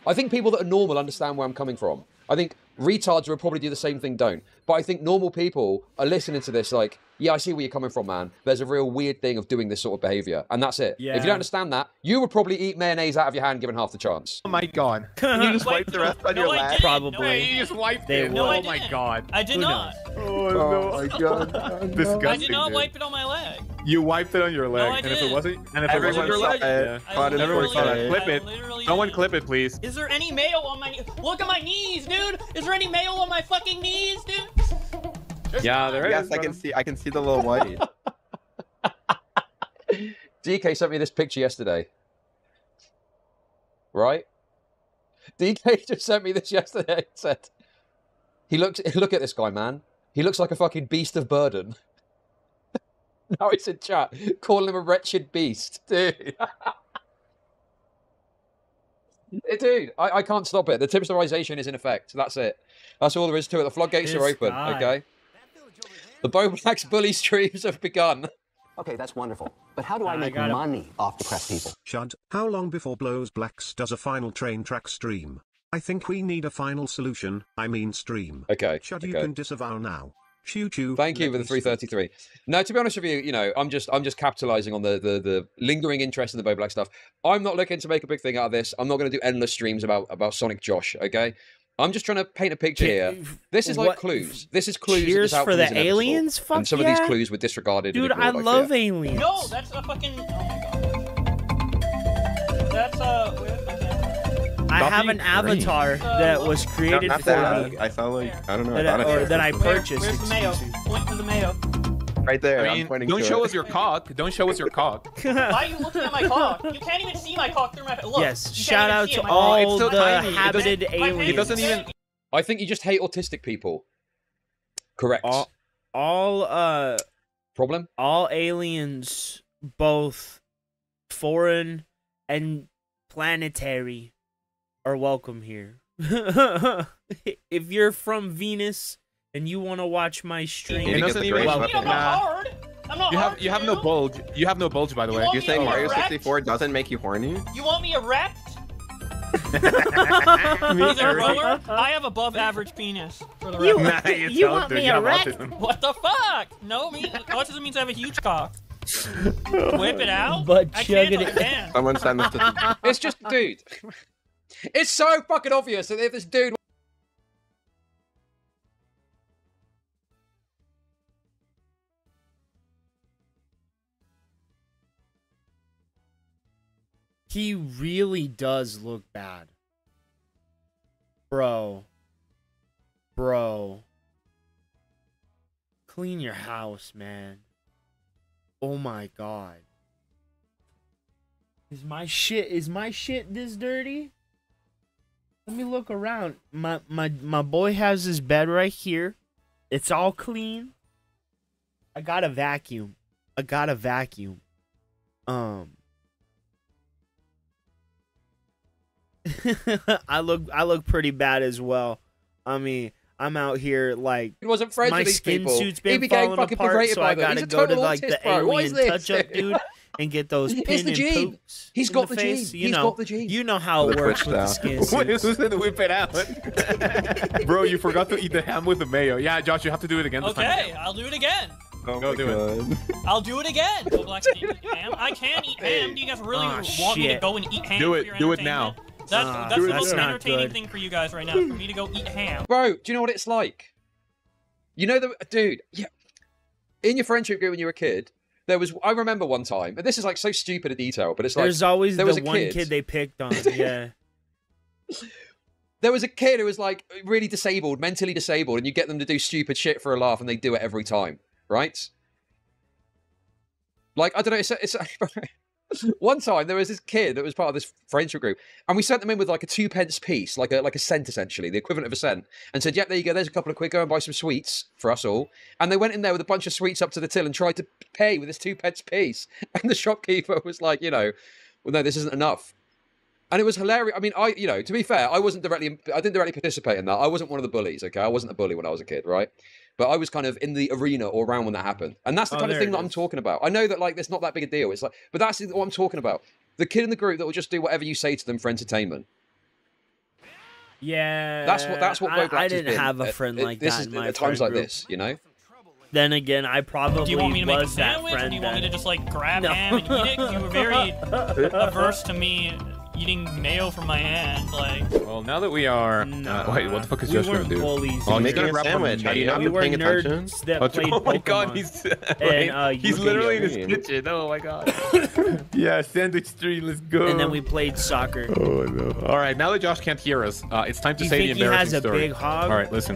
I think people that are normal understand where I'm coming from. I think retards would probably do the same thing, don't. But I think normal people are listening to this like, yeah, I see where you're coming from, man. There's a real weird thing of doing this sort of behavior. And that's it. Yeah. If you don't understand that, you would probably eat mayonnaise out of your hand given half the chance. Oh my god. Can you just wipe the rest on your lap? Probably. You just wiped They it. would. Oh my god. I did not. Oh my god. Disgusting. I did not dude. wipe it on my leg. You wiped it on your leg. I and if it did. wasn't, and if it Everyone wasn't your saw leg, it. Caught it everyone saw that. literally- Clip I it. literally Someone did. clip it, please. Is there any mayo on my knees? Look at my knees, dude. Is there any mayo on my fucking knees, dude? Yeah, there is. Yes, I can see the little white. DK sent me this picture yesterday. Right? DK just sent me this yesterday and said, look at this guy, man. He looks like a fucking beast of burden. Now he's in chat, calling him a wretched beast. Dude. Dude, I can't stop it. The tipsterization is in effect. That's it. That's all there is to it. The floodgates This are open, guy. okay? The Boblax bully streams have begun. Okay, that's wonderful. But how do I I make gotta- money off depressed people? Shud, how long before Blows Blacks does a final train track stream? I think we need a final solution, I mean stream. Okay. Shud, you okay. can disavow now. Choo choo. Thank you for the 333. No, to be honest with you, you know, I'm just capitalizing on the lingering interest in the Boblack stuff. I'm not looking to make a big thing out of this. I'm not going to do endless streams about Sonic Josh, okay? I'm just trying to paint a picture here. This is like What- clues. This is clues. Cheers that for this the inevitable. aliens? Fuck And some of yeah. these clues were disregarded. Dude, and I ignored, love fear. aliens. No, that's a fucking. Oh my god. That's I have an avatar that was created Not for that. me. I saw like, I don't know. That, I that I purchased. Where's the mayo? Point to the mayo. Right there. I I'm mean, pointing don't to show it. us your cock. Don't show us your cock. Why are you looking at my cock? You can't even see my cock through my. Look. Yes, you shout can't out even see to it. My all It's so the tiny. It doesn't- habited My aliens. It doesn't even. I think you just hate autistic people. Correct. All Problem? all aliens, both foreign and planetary, are welcome here. If you're from Venus and you want to watch my stream, It doesn't even. I'm not hard. I'm not hard. You have no bulge. You have no bulge, by the way. want You're me saying to Mario erect? 64 doesn't make you horny? You want me erect? Is it a roller? I have above average penis. For the You- record. Nah, you don't, want dude. me You have erect? autism. What the fuck? No, autism means I have a huge cock. Whip it out? But I chug can't. it I in. can't. Someone send this to It's just, dude. It's so fucking obvious that if this dude. he really does look bad. Bro. Clean your house, man. Oh my god. Is my shit this dirty? Let me look around. My boy has his bed right here. It's all clean. I got a vacuum. I look pretty bad as well. I mean, I'm out here like He wasn't friends my with these skin people. suit's He been became falling fucking apart, berated so by I them. gotta He's a go to total like autist, the bro. What is alien this? touch-up dude and get those It's pin the and gene. pokes. He's in got the face. gene. You He's know, got the gene. You know how it The works Twitch with the style. skin Wait, suits. who said whip it out? Bro, you forgot to eat the ham with the mayo. Yeah, Josh, you have to do it again this time. Okay, I'll do it again. Oh Go my do God. I'll do it again. Go Black Steve, eat ham. I can eat ham. Do you guys really want me to shit. go and eat ham? Do for it. your Do it now. entertainment? That's do the it. most That's not entertaining good. thing for you guys right now. For me to go eat ham. Bro, do you know what it's like? You know the dude. Yeah. In your friendship group when you were a kid, there was. I remember one time, and this is like so stupid a detail, but it's like There's always there the was a one kid. kid they picked on. Yeah. There was a kid who was like really disabled, mentally disabled, and you get them to do stupid shit for a laugh, and they do it every time, right? Like I don't know. It's one time there was this kid that was part of this friendship group, and we sent them in with like a 2p piece, like a cent essentially, the equivalent of a cent, and said, "Yep, there you go. There's a couple of quid. Go and buy some sweets for us all." And they went in there with a bunch of sweets up to the till and tried to pay with this 2p piece, and the shopkeeper was like, well, no, this isn't enough. And it was hilarious. I mean, to be fair, I didn't directly participate in that. I wasn't one of the bullies, okay? I wasn't a bully when I was a kid, right? But I was kind of in the arena or around when that happened. And that's the kind of thing that I'm talking about. I know that, like, it's not that big a deal. It's like, but that's what I'm talking about. The kid in the group that will just do whatever you say to them for entertainment. Yeah. That's what Bo Black I has didn't been have a friend like this that is in my at times friend like group. this, Then again, I probably Do you want me to make a was that sandwich, or friend do you want me to then. just like grab No. ham and eat it? 'Cause you were very averse to me eating mayo from my hand. Like, Well, now that we are... wait, what the fuck is we Josh gonna weren't do? bullies. Oh, he's Making gonna a grab sandwich. some Have you mayo. not We been were paying attention? nerds that Oh, played oh my Pokemon. god, he's And, he's you literally in can his get kitchen. Oh my god. Yeah, sandwich street, let's go. And then we played soccer. Oh no. Alright, now that Josh can't hear us, it's time to You say the think he embarrassing has a story. big hog? Alright, listen.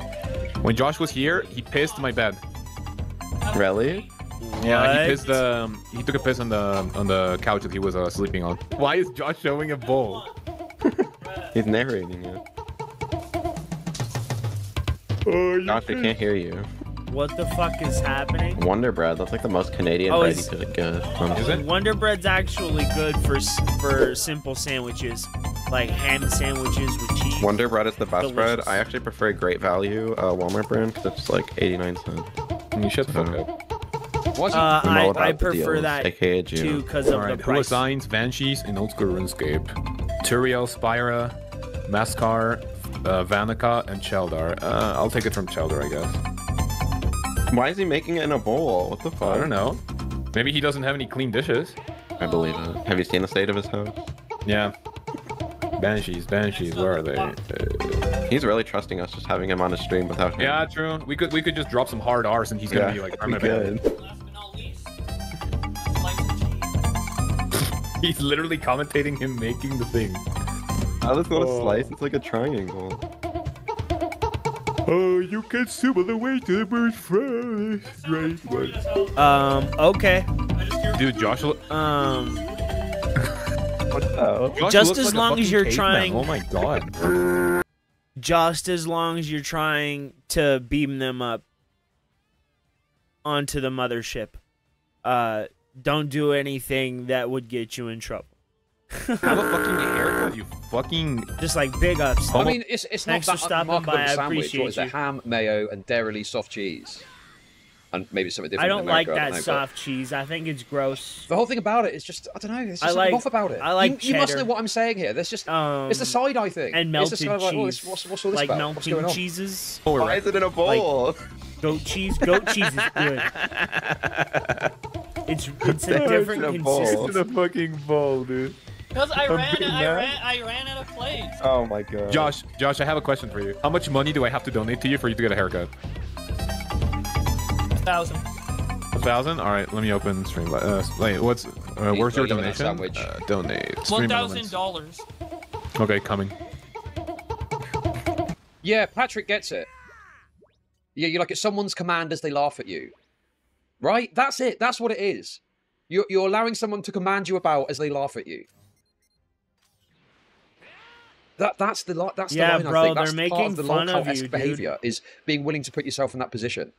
When Josh was here, he pissed my bed. Really? Yeah, he pissed he took a piss on the couch that he was sleeping on. Why is Josh showing a bowl? He's narrating it. Josh, I can't hear you. What the fuck is happening? Wonder Bread. That's like the most Canadian bread you could get. Is it? Wonder Bread's actually good for simple sandwiches, like ham sandwiches with cheese. Wonder Bread is the best bread. Delicious. I actually prefer Great Value Walmart brand because it's like 89 cents. You shut the fuck up. I prefer that aka too June. because of Alright, the who price. assigns Banshees in Old School RuneScape? Turiel, Spyra, Mascar, Vanica, and Cheldar. I'll take it from Cheldar, I guess. Why is he making it in a bowl? What the fuck? I don't know. Maybe he doesn't have any clean dishes. I believe it. Have you seen the state of his house? Yeah. Banshees, where are they? He's really trusting us just having him on his stream without him. Yeah, true. We could just drop some hard R's and he's gonna be like, I'm we a bad. could. He's literally commentating him making the thing. How does not a slice? It's like a triangle. Oh, you can swim the way to the bird's first. Right. Okay. Dude, Josh. What's up? Josh Just looks as like a long as fucking you're caveman. trying. Oh my god. Just as long as you're trying to beam them up onto the mothership. Don't do anything that would get you in trouble. Have a fucking haircut, you fucking... Just like big ups. I mean, it's not Thanks for that stopping remarkable by. of a I sandwich. appreciate What is it? you. Ham, mayo, and dairy soft cheese. And maybe something different I don't in like America, that know, soft cheese. I think it's gross. The whole thing about it is just, I don't know, it's I just like- something off about it. I like you must cheddar. know what I'm saying here. There's just, it's the side-eye thing. And It's just melted kind of like, oh, cheese. what's all this like about? What's going melting on? cheeses. Why is it in a bowl? Goat cheese. Goat cheese is good. It's a different in a bowl. consistency. It's in a fucking bowl, dude. because I I'm ran pretty mad. out of plates. Oh my god. Josh, I have a question for you. How much money do I have to donate to you for you to get a haircut? 1,000. 1,000? Alright, let me open stream. Wait, where's your Don't give me that donation? sandwich. Donate. Stream elements. $1,000. Okay, coming. Yeah, Patrick gets it. Yeah, you're like, at someone's command as they laugh at you. Right? That's it. That's what it is. You're allowing someone to command you about as they laugh at you. That's the line. That's Yeah, the line. bro, I think that's they're part making of the fun of Lolcow-esque you, dude. behavior is being willing to put yourself in that position.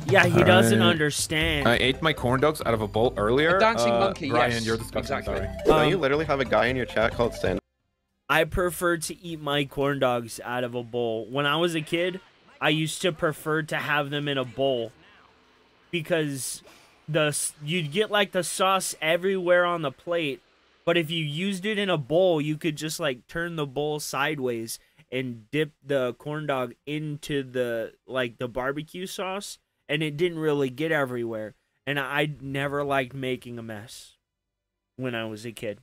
Yeah, he doesn't understand. I ate my corn dogs out of a bowl earlier. A dancing monkey, Brian, yes, you're disgusting. exactly. Sorry. Don't you literally have a guy in your chat called Stand? I prefer to eat my corn dogs out of a bowl. When I was a kid, I used to prefer to have them in a bowl because you'd get like the sauce everywhere on the plate, but if you used it in a bowl, you could just like turn the bowl sideways and dip the corn dog into the barbecue sauce, and it didn't really get everywhere. And I never liked making a mess when I was a kid.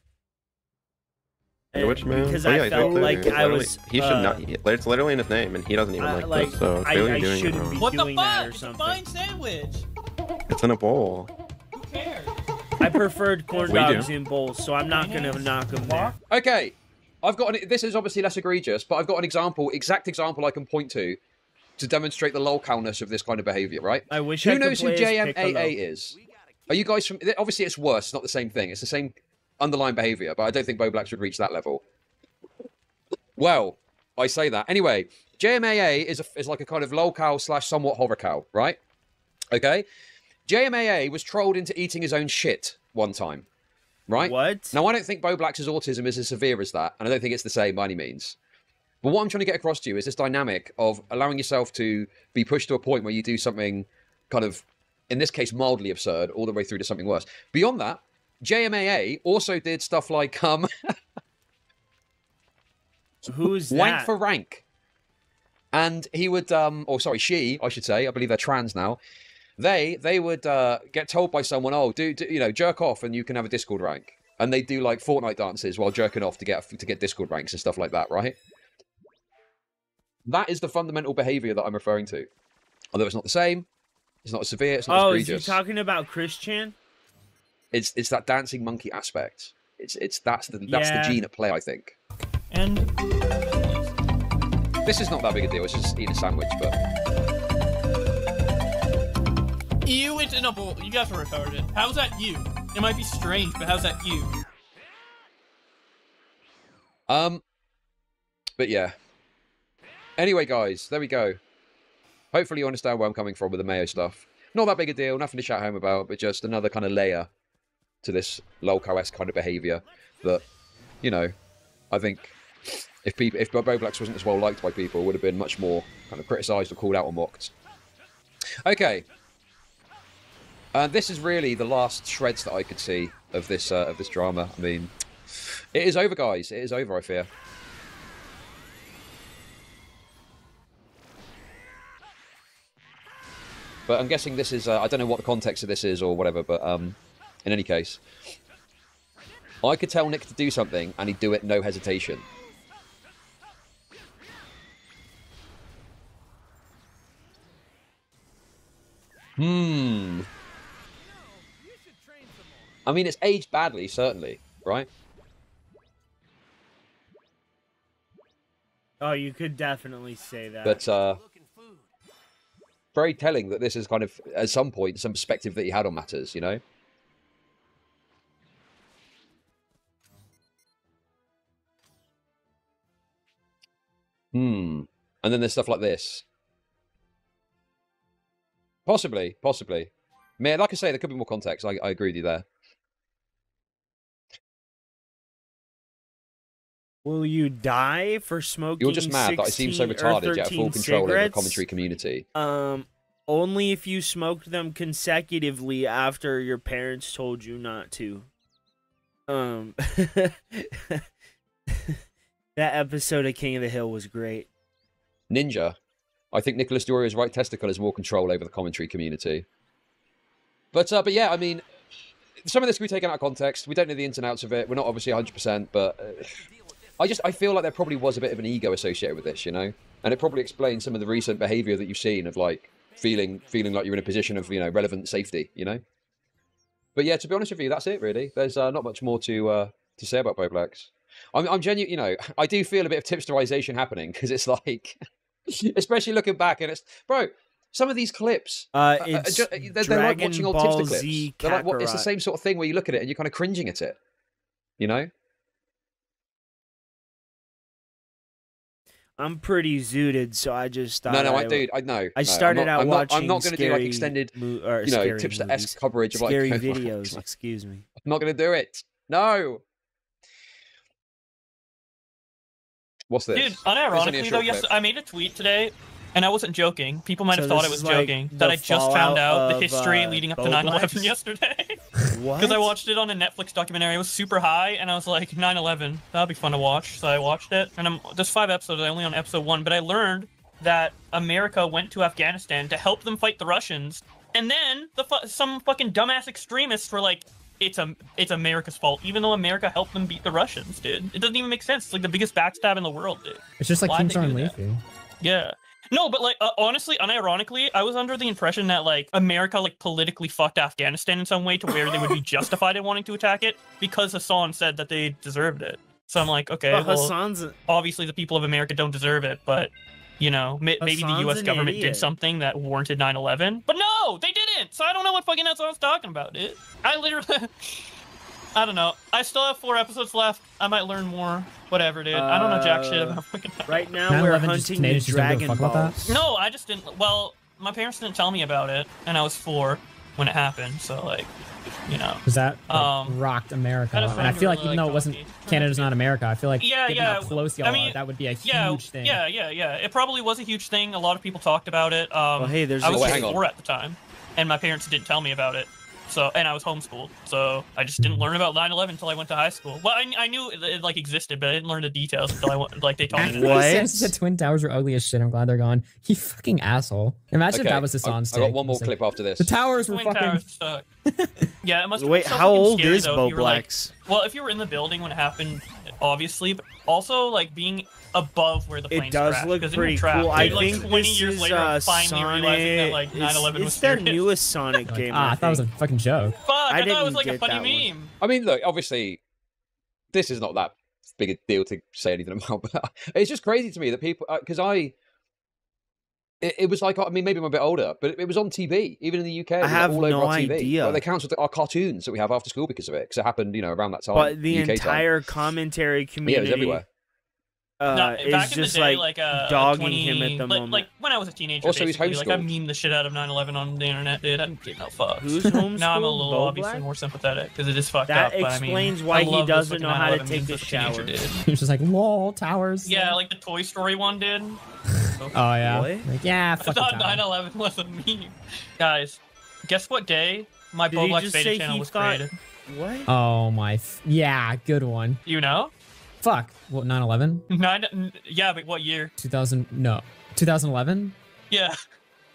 Which man? Because Oh, yeah, I felt like I was. He should not. It's literally in his name, and he doesn't even like this. So clearly you're doing it wrong. What the fuck? It's a fine sandwich. It's in a bowl. Who cares? I preferred corn We dogs do. in bowls, so I'm not gonna knock them there. Okay, I've got this is obviously less egregious, but I've got an exact example I can point to demonstrate the lolcowness of this kind of behavior. Right? I wish Who I could knows who play as Piccolo. JMAA is? Are you guys from? Obviously, it's worse. It's not the same thing. It's the same underlying behavior, but I don't think Boblax would reach that level. Well, I say that anyway. JMAA is like a kind of lolcow / somewhat horror cow, right? Okay. JMAA was trolled into eating his own shit one time, right? What? Now, I don't think Boblax's autism is as severe as that, and I don't think it's the same by any means. But what I'm trying to get across to you is this dynamic of allowing yourself to be pushed to a point where you do something kind of, in this case, mildly absurd, all the way through to something worse. Beyond that, JMAA also did stuff like Who's that? wank for rank. And he would, or sorry, she, I should say, I believe they're trans now. They would get told by someone, oh, do you know, jerk off and you can have a Discord rank. And they do like Fortnite dances while jerking off to get Discord ranks and stuff like that, right? That is the fundamental behavior that I'm referring to. Although it's not the same, it's not as severe, it's not as egregious. Is he talking about Christian? It's that dancing monkey aspect. That's the gene at play, I think. And this is not that big a deal. It's just eating a sandwich, but you went in a bowl. You guys are retarded. How's that you? It might be strange, but how's that you? But yeah. Anyway, guys, there we go. Hopefully you understand where I'm coming from with the Mayo stuff. Not that big a deal, nothing to shout home about, but just another kind of layer to this Lolcow-esque kind of behavior that, you know, I think if Boblax wasn't as well liked by people, it would have been much more kind of criticised or called out or mocked. Okay. This is really the last shreds that I could see of this drama. I mean, it is over, guys. It is over, I fear. But I'm guessing this is, I don't know what the context of this is or whatever, but in any case, I could tell Nick to do something and he'd do it no hesitation. I mean, it's aged badly, certainly, right? Oh, you could definitely say that. But very telling that this is kind of, at some point, some perspective that he had on matters, you know? And then there's stuff like this. Possibly. Man, like I say, there could be more context. I agree with you there. Will you die for smoking? You're just mad that I seem so retarded yet have full control over the commentary community. Only if you smoked them consecutively after your parents told you not to. That episode of King of the Hill was great. Ninja. I think Nicholas Dorio's right testicle has more control over the commentary community. But yeah, I mean, some of this can be taken out of context. We don't know the ins and outs of it. We're not obviously 100%, but I feel like there probably was a bit of an ego associated with this, you know? And it probably explains some of the recent behavior that you've seen of, like, feeling like you're in a position of, you know, relevant safety, you know? But yeah, to be honest with you, that's it, really. There's not much more to say about Boblax. I'm genuine, you know, I do feel a bit of tipsterization happening, because it's like, especially looking back, and it's, bro, some of these clips, they're like watching old tipster clips. They're like, what, it's the same sort of thing where you look at it and you're kind of cringing at it, you know? I'm pretty zooted, so I just thought. No, dude, I know. I started out watching. I'm not going to do like extended, tips to S coverage of like scary videos. Excuse me. I'm not going to do it. No. What's this? Dude, unironically though, yes, I made a tweet today, and I wasn't joking. People might have thought I was joking. That I just found out the history leading up to 9/11 yesterday. What? Because I watched it on a Netflix documentary. It was super high, and I was like, 9/11, that'll be fun to watch. So I watched it, and there's 5 episodes. I'm only on episode 1, but I learned that America went to Afghanistan to help them fight the Russians, and then some fucking dumbass extremists were like, it's America's fault, even though America helped them beat the Russians, dude. It doesn't even make sense. It's like the biggest backstab in the world, dude. It's just like Kim Jong-un. Yeah. No, but like honestly, unironically, I was under the impression that like America like politically fucked Afghanistan in some way to where they would be justified in wanting to attack it because Hassan said that they deserved it. So I'm like, okay, well, obviously the people of America don't deserve it, but you know, maybe the U.S. government did something that warranted 9/11. But no, they didn't. So I don't know what fucking Hassan's talking about, dude. I literally, I don't know. I still have 4 episodes left. I might learn more. Whatever, dude. I don't know jack shit about fucking. Right now we're hunting the Dragon Balls. No, I just didn't. Well, my parents didn't tell me about it, and I was 4 when it happened. So like, you know. Because that rocked America, and I feel like even though it wasn't Canada's not America, I feel like given how close y'all are, that would be a huge thing. Yeah. It probably was a huge thing. A lot of people talked about it. Well, hey, there's I was 4 at the time, and my parents didn't tell me about it. So, and I was homeschooled, so I just didn't learn about 9/11 until I went to high school. Well, I knew it like existed, but I didn't learn the details until I went, like they told me. What? The Twin Towers were ugly as shit. I'm glad they're gone. You fucking asshole. Imagine if that was Hassan's take. I got one more clip after this. The towers were Twin fucking. Towers suck. Yeah, it must. Wait, so how old scary, is Bo Blacks? Like, well, if you were in the building when it happened, obviously, but also like being above where the planes it does crashed, look pretty cool. I think 20 this years is later, I'm finally Sonic. realizing that like 9/11 was It's their serious. newest Sonic game. I thought it was a fucking joke. Fuck, I thought it was like a funny meme. I mean, look, obviously, this is not that big a deal to say anything about, but it's just crazy to me that people, because it was like, I mean, maybe I'm a bit older, but it was on TV, even in the UK. I have all over no our TV. idea. Like, they cancelled our cartoons that we have after school because of it, because it happened, you know, around that time. But the UK entire time. commentary community, Yeah, it was everywhere. is just like dogging him at the moment. Like when I was a teenager, Also, he's like I homeschooled. memed the shit out of 9/11 on the internet, dude. I didn't give no fucks. Who's homeschooled? Now I'm a little Bo obviously Black? more sympathetic because it is fucked That up. But, explains I mean, why I he love doesn't those know how to fucking take 9/11 the memes as a teenager, He dude. was just like, lol, towers. Yeah, like the Toy Story one did. Oh yeah. Like, yeah. I Fuck the thought tower. 9/11 was a meme. Guys, guess what day my Did he Boblax just beta say channel he was thought- created? What? Oh my. Yeah, good one. You know? Fuck. What? 9/11. Yeah, but what year? 2000. No. 2011. Yeah.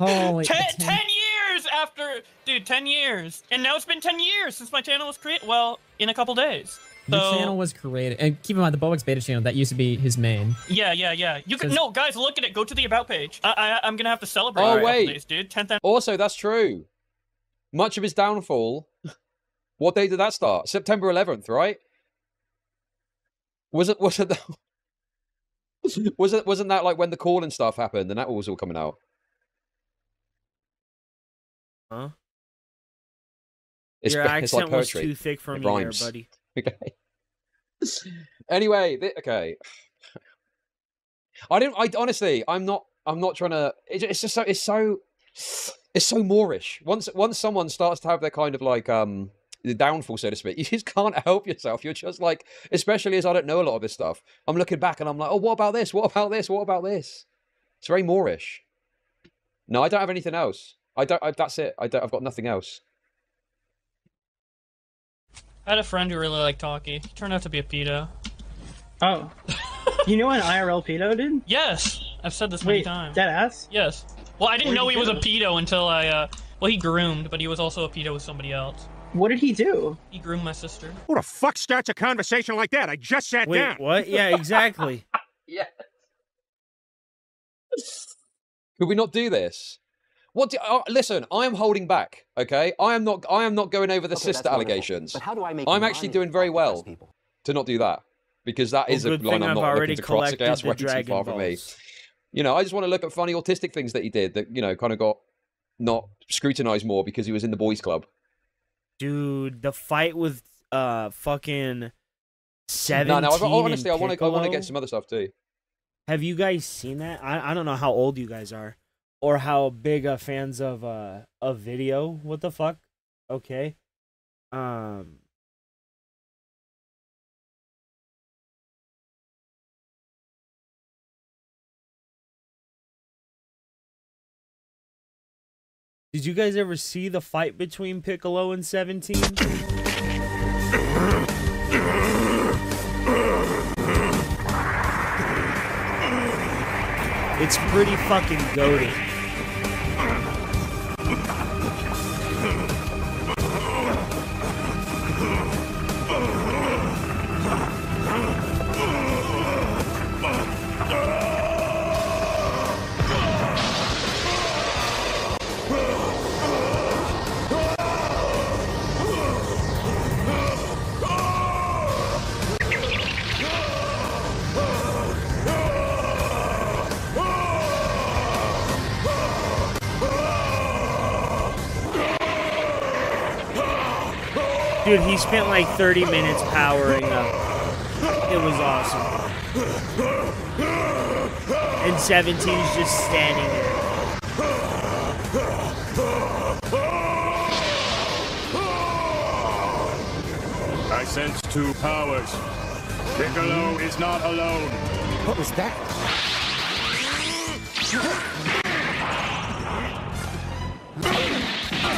Holy. 10 years after, dude, 10 years. And now it's been 10 years since my channel was created. Well, in a couple days. Your So, channel was created, and keep in mind the Boex beta channel that used to be his main. yeah. You can no, guys, look at it. Go to the about page. I'm gonna have to celebrate. Oh, in a couple wait. days, dude. 10th. Also, that's true. Much of his downfall. What day did that start? September 11th, right? Wasn't that like when the call and stuff happened and that was all coming out? Huh? It's, Your it's accent like poetry. was too thick for It me there, rhymes. buddy. Okay. Anyway, okay. Honestly, I'm not trying to. It's just so Moorish. Once someone starts to have their kind of like the downfall, so to speak, you just can't help yourself. You're just like, especially as I don't know a lot of this stuff. I'm looking back and I'm like, oh, what about this? What about this? What about this? It's very Moorish. No, I don't have anything else. That's it. I've got nothing else. I had a friend who really liked Talkie. He turned out to be a pedo. Oh. You know an IRL pedo, dude? Yes, I've said this many times. Dead ass? Yes. Well, I didn't What know did he was a do? pedo until I, well, he groomed, but he was also a pedo with somebody else. What did he do? He groomed my sister. Who the fuck starts a conversation like that? I just sat Wait, down. what? Yeah, exactly. Yeah. Could we not do this? Listen, I am holding back. Okay, I am not going over the sister allegations. But how do I make I'm actually doing very well to not do that because that is a good line thing I'm I've not already looking to cross. Okay, that's collected the way too Dragon far from me. Balls. You know, I just want to look at funny autistic things that he did that, you know, kind of got not scrutinized more because he was in the boys' club. Dude, the fight with fucking 17 No, honestly, I want to Piccolo? get some other stuff too. Have you guys seen that? I don't know how old you guys are, or how big fans of video. What the fuck? Okay. Did you guys ever see the fight between Piccolo and 17? It's pretty fucking goaty. Dude, he spent like 30 minutes powering up. It was awesome. And 17's just standing there. I sense two powers. Piccolo is not alone. What was that?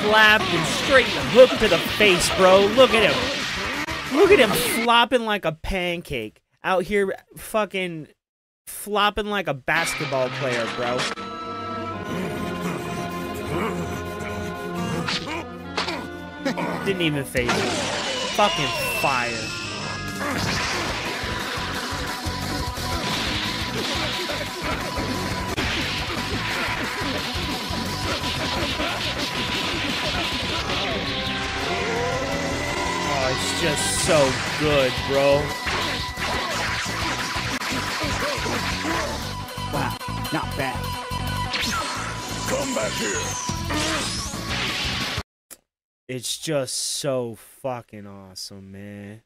Clapping straight hook to the face, bro. Look at him. Look at him flopping like a pancake. Out here fucking flopping like a basketball player, bro. Didn't even phase him. Fucking fire. Oh, it's just so good, bro. Wow, not bad. Come back here. It's just so fucking awesome, man.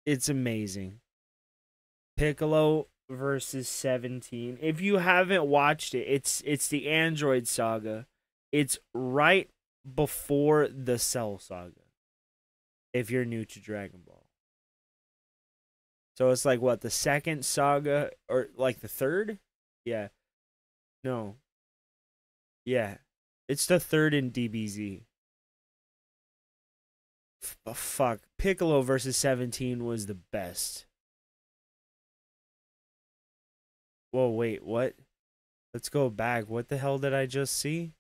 It's amazing. Piccolo versus 17. If you haven't watched it, it's the Android Saga. It's right before the Cell Saga. If you're new to Dragon Ball. So it's like what, the second saga or like the third? Yeah. No. Yeah. It's the third in DBZ. Fuck. Piccolo versus 17 was the best. Whoa, wait, what? Let's go back. What the hell did I just see?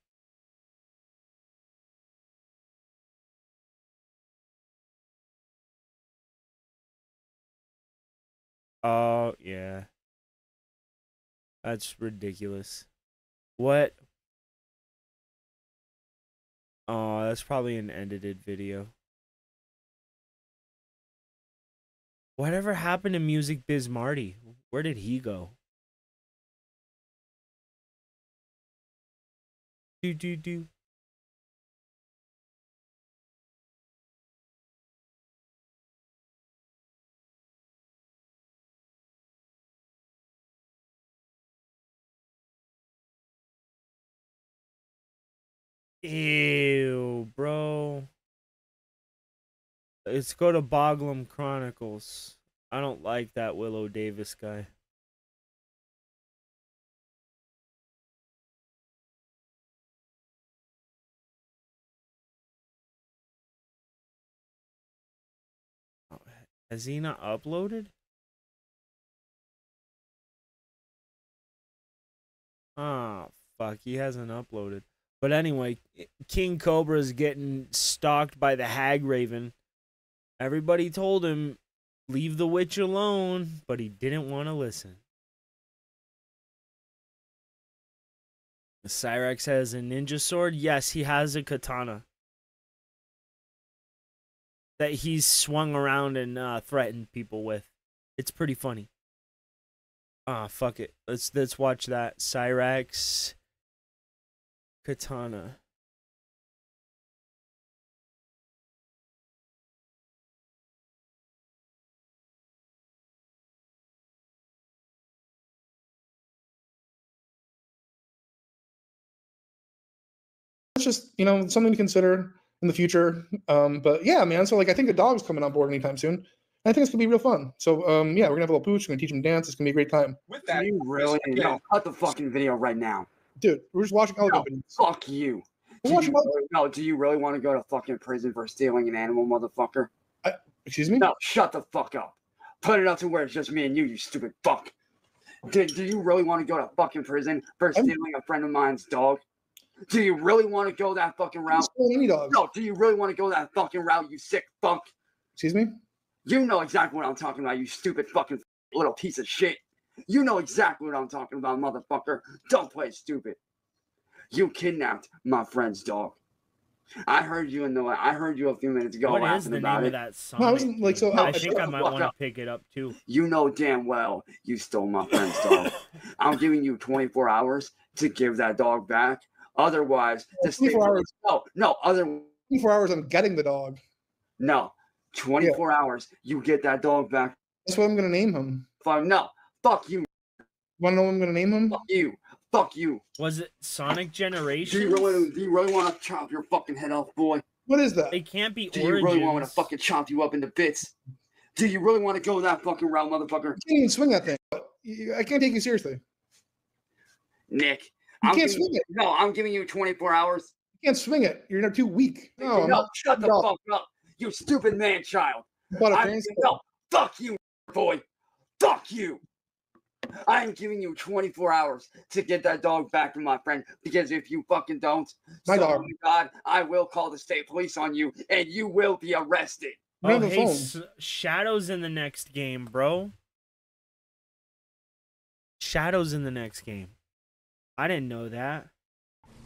Oh, yeah. That's ridiculous. What? Oh, that's probably an edited video. Whatever happened to Music Biz Marty? Where did he go? Do. Ew, bro. Let's go to Boglum Chronicles. I don't like that Willow Davis guy. Oh, has he not uploaded? Oh, fuck. He hasn't uploaded. But anyway, King Cobra's getting stalked by the Hag Raven. Everybody told him, leave the witch alone, but he didn't want to listen. Cyrax has a ninja sword. Yes, he has a katana that he's swung around and threatened people with. It's pretty funny. Ah, fuck it. Let's watch that. Cyrax katana. it's just, you know, something to consider in the future. But yeah, man. So like, I think the dog's coming on board anytime soon. I think it's gonna be real fun. So yeah, we're gonna have a little pooch. We're gonna teach him to dance. It's gonna be a great time. With that, you really? No, cut the fucking video right now, dude. We're just watching all the fuck you. Do you really want to go to fucking prison for stealing an animal, motherfucker? Excuse me? No, shut the fuck up. Put it up to where it's just me and you stupid fuck. Do you really want to go to fucking prison for stealing a friend of mine's dog? Do you really want to go that fucking route? No, do you really want to go that fucking route, you sick fuck? Excuse me? You know exactly what I'm talking about, you stupid fucking little piece of shit. You know exactly what I'm talking about, motherfucker. Don't play stupid. You kidnapped my friend's dog. I heard you a few minutes ago. What is the name of that song? No, I wasn't like so. I think I might want to pick it up too. You know damn well you stole my friend's dog. I'm giving you 24 hours to give that dog back. Otherwise, the 24 hours. No. 24 hours. I'm getting the dog. No, 24 hours. You get that dog back. That's what I'm gonna name him. No, fuck you. Want to know what I'm gonna name him? Fuck you. Fuck you. Was it Sonic Generations? Do you really want to chop your fucking head off, boy? What is that? It can't be Do you really want me to fucking chop you up into bits? Do you really want to go that fucking route, motherfucker? I can't even swing that thing. I can't take you seriously. Nick. You can't swing it. No, I'm giving you 24 hours. You can't swing it. You're too weak. No, shut the fuck up. You stupid man child. No, fuck you, boy. Fuck you. I am giving you 24 hours to get that dog back from my friend, because if you fucking don't, God, I will call the state police on you, and you will be arrested. Oh, hey, Shadow's in the next game, bro. Shadow's in the next game. I didn't know that.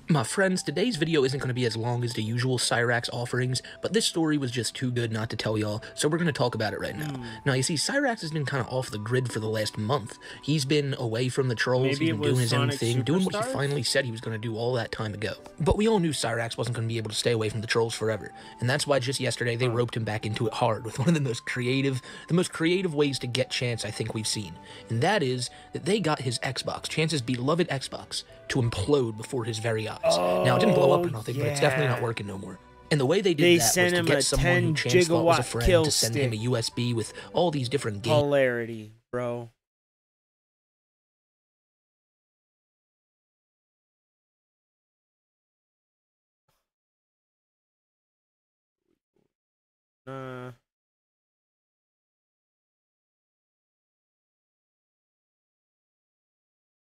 My friends, today's video isn't going to be as long as the usual Cyrax offerings, but this story was just too good not to tell y'all, so we're going to talk about it right now. Now, you see, Cyrax has been kind of off the grid for the last month. He's been away from the trolls, he's been doing his own thing, doing what he finally said he was going to do all that time ago. But we all knew Cyrax wasn't going to be able to stay away from the trolls forever, and that's why just yesterday they roped him back into it hard with one of the most creative ways to get Chance I think we've seen, and that is that they got his Xbox, Chance's beloved Xbox, to implode before his very eyes. Now, it didn't blow up or nothing, but it's definitely not working no more. And the way they did that was to get someone who Chance thought was a friend to send him a USB with all these different games. Hilarity, bro. And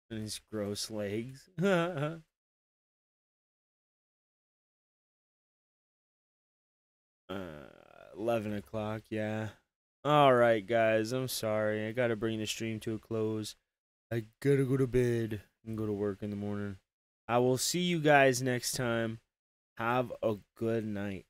his gross legs. 11 o'clock, yeah. Alright, guys, I'm sorry. I gotta bring the stream to a close. I gotta go to bed and go to work in the morning. I will see you guys next time. Have a good night.